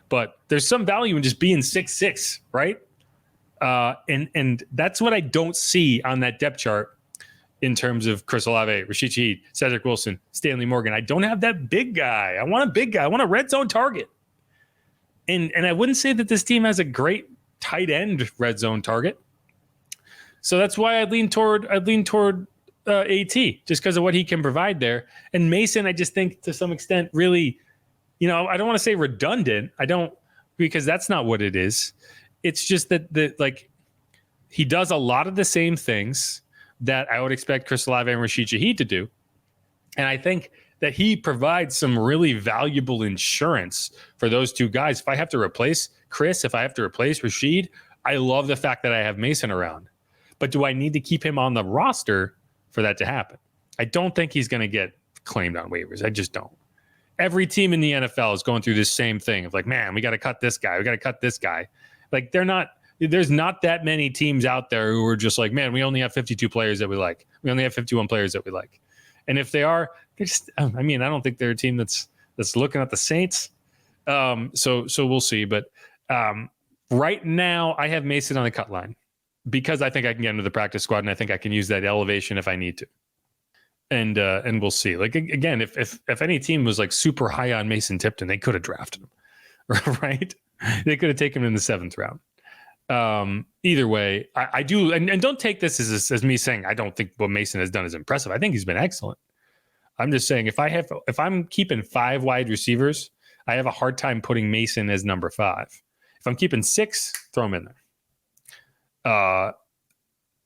but there's some value in just being 6'6", right? And that's what I don't see on that depth chart in terms of Chris Olave, Rashid Shaheed, Cedric Wilson, Stanley Morgan. I don't have that big guy. I want a big guy. I want a red zone target. And I wouldn't say that this team has a great tight end red zone target. So that's why I'd lean toward AT, just because of what he can provide there. And Mason, I just think to some extent, really, I don't want to say redundant. Because that's not what it is. It's just that he does a lot of the same things that I would expect Chris Olave and Rashid Shaheed to do. And I think that he provides some really valuable insurance for those two guys. If I have to replace Chris, if I have to replace Rashid, I love the fact that I have Mason around. But do I need to keep him on the roster for that to happen? I don't think he's going to get claimed on waivers. I just don't. Every team in the NFL is going through this same thing of like, man, we got to cut this guy. We got to cut this guy. Like there's not that many teams out there who are just like, man, we only have 52 players that we like. We only have 51 players that we like. And if they are, they're just, I don't think they're a team that's looking at the Saints. So we'll see. But right now I have Mason on the cut line because I think I can get into the practice squad and I think I can use that elevation if I need to. And we'll see. Like, again, if any team was like super high on Mason Tipton, they could have drafted him, right? They could have taken him in the 7th round. Either way, I do, and don't take this as me saying I don't think what Mason has done is impressive. I think he's been excellent. I'm just saying if I'm keeping 5 wide receivers, I have a hard time putting Mason as number 5. If I'm keeping 6, throw him in there.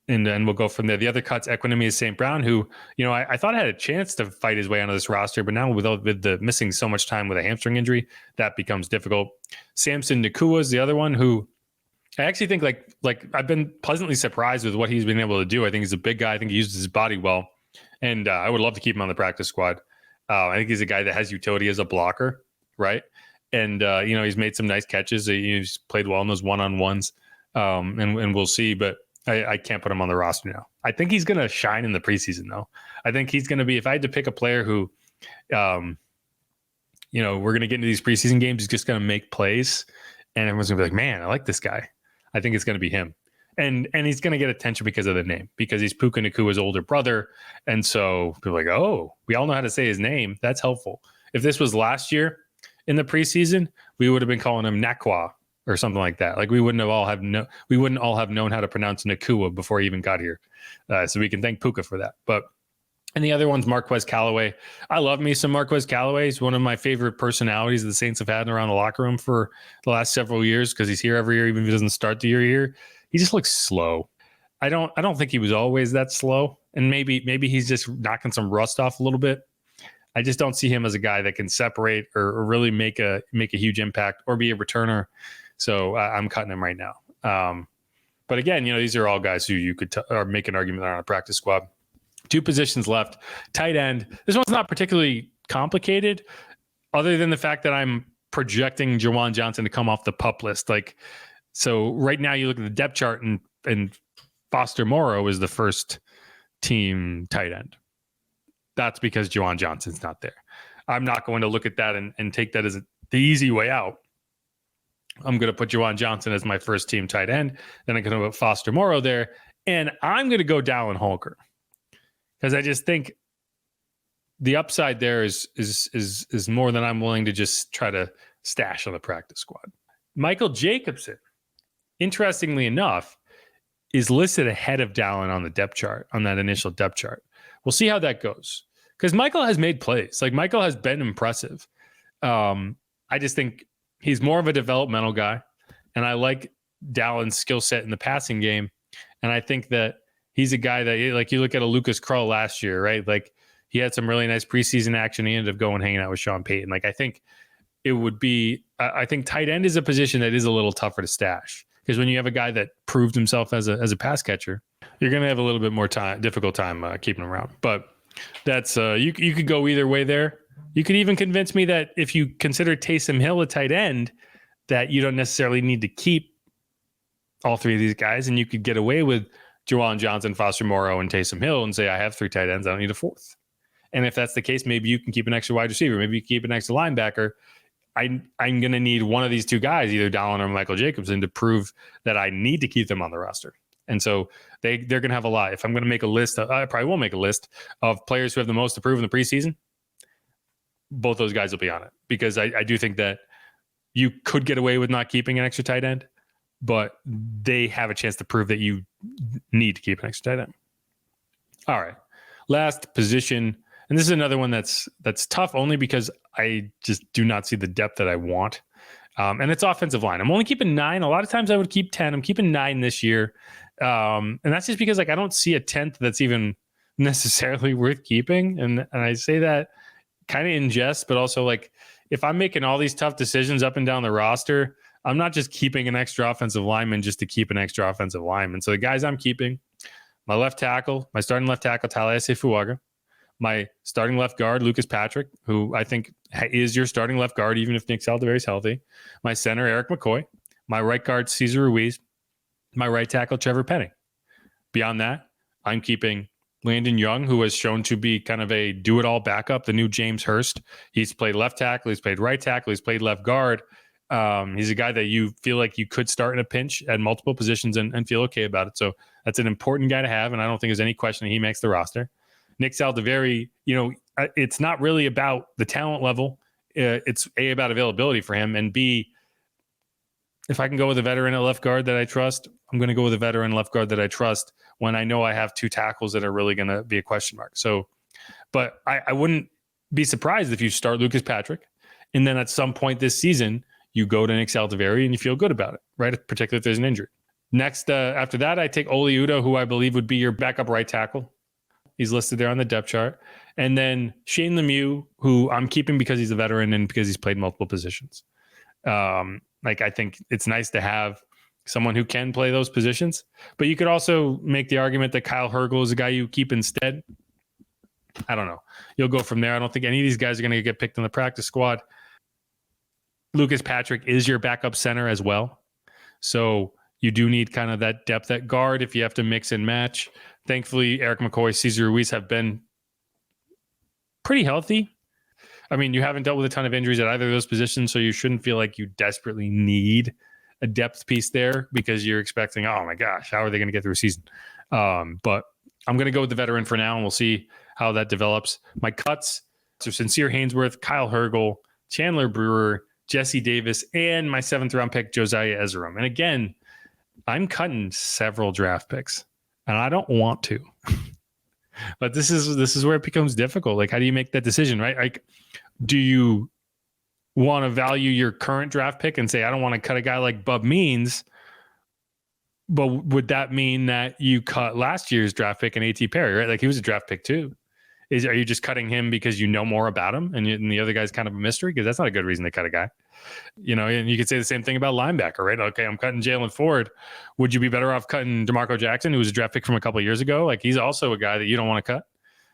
And then we'll go from there. The other cuts, Equinemius St. Brown, who, I thought had a chance to fight his way onto this roster, but now with the missing so much time with a hamstring injury, that becomes difficult. Samson Nakua is the other one who I actually think like I've been pleasantly surprised with what he's been able to do. I think he's a big guy. I think he uses his body well. And I would love to keep him on the practice squad. I think he's a guy that has utility as a blocker, right? And, he's made some nice catches. He's played well in those one-on-ones, and we'll see. But I can't put him on the roster now. I think he's going to shine in the preseason, though. I think he's going to be, if I had to pick a player who, we're going to get into these preseason games, he's just going to make plays, and everyone's going to be like, man, I like this guy. I think it's going to be him. And he's going to get attention because of the name, because he's Puka Nakua's older brother. And so people are like, oh, we all know how to say his name. That's helpful. If this was last year in the preseason, we would have been calling him Nakwa or something like that. Like we wouldn't all have known how to pronounce Nakua before he even got here. So we can thank Puka for that. And the other one's Marquez Callaway. I love me some Marquez Callaway. He's one of my favorite personalities the Saints have had around the locker room for the last several years because he's here every year, even if he doesn't start the year here. He just looks slow. I don't think he was always that slow. And maybe he's just knocking some rust off a little bit. I just don't see him as a guy that can separate or really make a huge impact or be a returner. So I'm cutting him right now. But again, these are all guys who you could make an argument on a practice squad. 2 positions left. Tight end. This one's not particularly complicated other than the fact that I'm projecting Jawan Johnson to come off the PUP list. So right now you look at the depth chart and Foster Moreau is the first team tight end. That's because Jawan Johnson's not there. I'm not going to look at that and take that as the easy way out. I'm going to put Juwan Johnson as my first team tight end. Then I'm going to put Foster Moreau there. And I'm going to go Dallin Holker because I just think the upside there is more than I'm willing to just try to stash on the practice squad. Michael Jacobson, interestingly enough, is listed ahead of Dallin on the depth chart, on that initial depth chart. We'll see how that goes because Michael has made plays. Like Michael has been impressive. I just think he's more of a developmental guy, and I like Dallin's skill set in the passing game. And I think that he's a guy that, like, you look at a Lucas Krull last year, right? Like, he had some really nice preseason action. He ended up going hanging out with Sean Payton. Like, I think it would be, I think tight end is a position that is a little tougher to stash because when you have a guy that proved himself as a pass catcher, you're going to have a little bit more difficult time keeping him around. But that's, you could go either way there. You could even convince me that if you consider Taysom Hill a tight end, that you don't necessarily need to keep all three of these guys, and you could get away with Juwan Johnson, Foster Moreau, and Taysom Hill and say, I have three tight ends, I don't need a fourth. And if that's the case, maybe you can keep an extra wide receiver. Maybe you keep an extra linebacker. I'm going to need one of these two guys, either Dallin or Michael Jacobson, to prove that I need to keep them on the roster. And so they're going to have a lot. If I'm going to make a list, I probably will make a list of players who have the most to prove in the preseason. Both those guys will be on it because I do think that you could get away with not keeping an extra tight end, but they have a chance to prove that you need to keep an extra tight end. All right. Last position. And this is another one that's tough only because I just do not see the depth that I want. And it's offensive line. I'm only keeping 9. A lot of times I would keep 10. I'm keeping 9 this year. And that's just because, like, I don't see a 10th that's even necessarily worth keeping. And I say that kind of in jest, but also, like, if I'm making all these tough decisions up and down the roster, I'm not just keeping an extra offensive lineman just to keep an extra offensive lineman. So the guys I'm keeping, my left tackle, my starting left tackle, Tallahassee Fuaga, my starting left guard, Lucas Patrick, who I think is your starting left guard, even if Nick Saldiveri's healthy, my center, Eric McCoy, my right guard, Cesar Ruiz, my right tackle, Trevor Penning. Beyond that, I'm keeping Landon Young, who has shown to be kind of a do-it-all backup, the new James Hurst. He's played left tackle, he's played right tackle, he's played left guard. He's a guy that you feel like you could start in a pinch at multiple positions and feel okay about it. So that's an important guy to have, and I don't think there's any question that he makes the roster. Nick Saldiveri, it's not really about the talent level. It's A, about availability for him, and B, if I can go with a veteran at left guard that I trust, I'm going to go with a veteran left guard that I trust when I know I have two tackles that are really going to be a question mark. So, but I wouldn't be surprised if you start Lucas Patrick, and then at some point this season, you go to Nick Saldiveri and you feel good about it, right? Particularly if there's an injury. Next, after that, I take Oli Udoh, who I believe would be your backup right tackle. He's listed there on the depth chart. And then Shane Lemieux, who I'm keeping because he's a veteran and because he's played multiple positions. I think it's nice to have someone who can play those positions. But you could also make the argument that Kyle Hergel is a guy you keep instead. I don't know. You'll go from there. I don't think any of these guys are going to get picked on the practice squad. Lucas Patrick is your backup center as well. So you do need kind of that depth at guard if you have to mix and match. Thankfully, Eric McCoy, Cesar Ruiz have been pretty healthy. I mean, you haven't dealt with a ton of injuries at either of those positions, so you shouldn't feel like you desperately need a depth piece there because you're expecting, oh my gosh, how are they going to get through a season? But I'm going to go with the veteran for now, and we'll see how that develops. My cuts, so Sincere Haynesworth, Kyle Hergel, Chandler Brewer, Jesse Davis, and my 7th round pick, Josiah Ezerum. And again, I'm cutting several draft picks, and I don't want to. But this is where it becomes difficult. Like, how do you make that decision, right? Like, do you want to value your current draft pick and say, I don't want to cut a guy like Bub Means, but would that mean that you cut last year's draft pick and A.T. Perry, right? Like, he was a draft pick too. Are you just cutting him because you know more about him and the other guy's kind of a mystery? Because that's not a good reason to cut a guy. And you could say the same thing about linebacker, right? Okay, I'm cutting Jalen Ford. Would you be better off cutting DeMarco Jackson, who was a draft pick from a couple of years ago? Like, he's also a guy that you don't want to cut.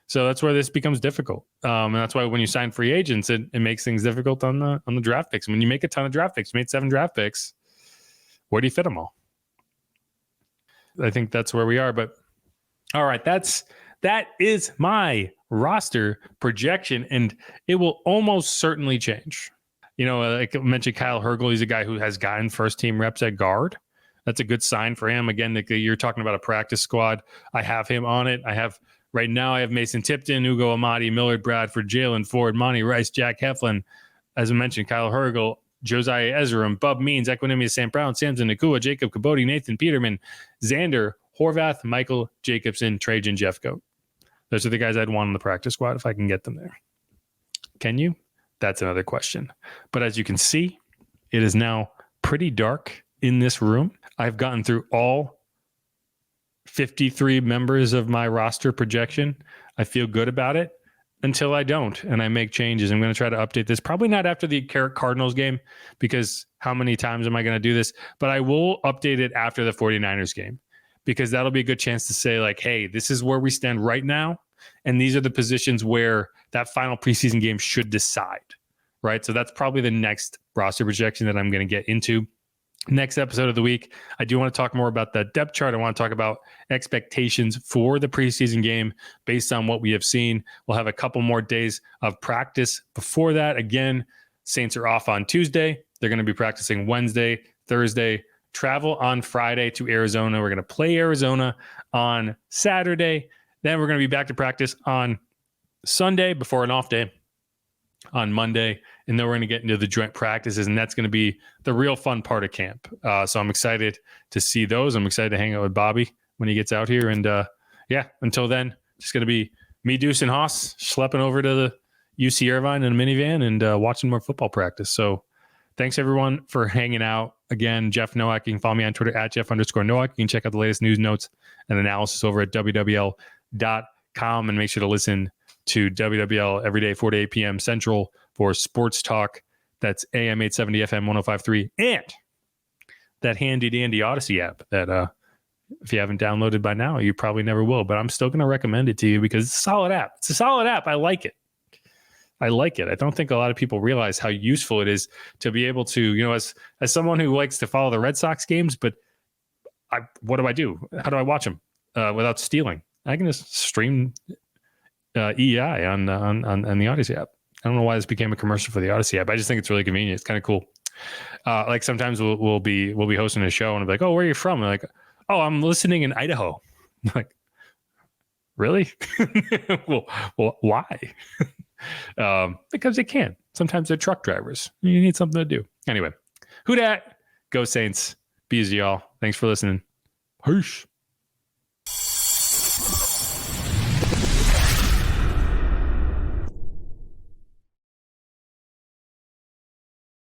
So that's where this becomes difficult. And that's why when you sign free agents, it makes things difficult on the draft picks. When you make a ton of draft picks, you made 7 draft picks, where do you fit them all? I think that's where we are. But all right, that is my roster projection, and it will almost certainly change. Like I mentioned, Kyle Hergel, he's a guy who has gotten first team reps at guard. That's a good sign for him. Again, you're talking about a practice squad. I have him on it. Right now, I have Mason Tipton, Ugo Amadi, Millard Bradford, Jalen Ford, Monty Rice, Jack Heflin. As I mentioned, Kyle Hergel, Josiah Ezram, Bub Means, Equanimous St. Brown, Samson Nakua, Jacob Caboti, Nathan Peterman, Xander Horvath, Michael Jacobson, Trajan Jeffcoat. Those are the guys I'd want on the practice squad if I can get them there. Can you? That's another question. But as you can see, it is now pretty dark in this room. I've gotten through all 53 members of my roster projection. I feel good about it until I don't, and I make changes. I'm going to try to update this. Probably not after the Cardinals game, because how many times am I going to do this? But I will update it after the 49ers game, because that'll be a good chance to say, like, hey, this is where we stand right now, and these are the positions where that final preseason game should decide, right? So that's probably the next roster projection that I'm going to get into. Next episode of the week, I do want to talk more about that depth chart. I want to talk about expectations for the preseason game based on what we have seen. We'll have a couple more days of practice before that. Again, Saints are off on Tuesday. They're going to be practicing Wednesday, Thursday, travel on Friday to Arizona. We're going to play Arizona on Saturday. Then we're going to be back to practice on Sunday before an off day on Monday. And then we're going to get into the joint practices, and that's going to be the real fun part of camp. So I'm excited to see those. I'm excited to hang out with Bobby when he gets out here. And until then, just going to be me, Deuce, and Haas schlepping over to the UC Irvine in a minivan and watching more football practice. So thanks, everyone, for hanging out. Again, Jeff Nowak. You can follow me on Twitter at Jeff_Nowak. You can check out the latest news notes and analysis over at WWL.com, and make sure to listen to WWL every day, 4 to 8 p.m. Central for sports talk. That's AM 870 FM 105.3, and that handy dandy Audacy app that if you haven't downloaded by now, you probably never will, but I'm still going to recommend it to you because it's a solid app. It's a solid app. I like it. I don't think a lot of people realize how useful it is to be able to, as someone who likes to follow the Red Sox games, but what do I do? How do I watch them without stealing? I can just stream EI on the Audacy app. I don't know why this became a commercial for the Audacy app. I just think it's really convenient. It's kind of cool. Like sometimes we'll be hosting a show and I'm like, oh, where are you from? And like, oh, I'm listening in Idaho. I'm like, really? well, why? Because they can. Sometimes they're truck drivers. You need something to do. Anyway, who dat? Go Saints. Be easy, y'all. Thanks for listening. Peace.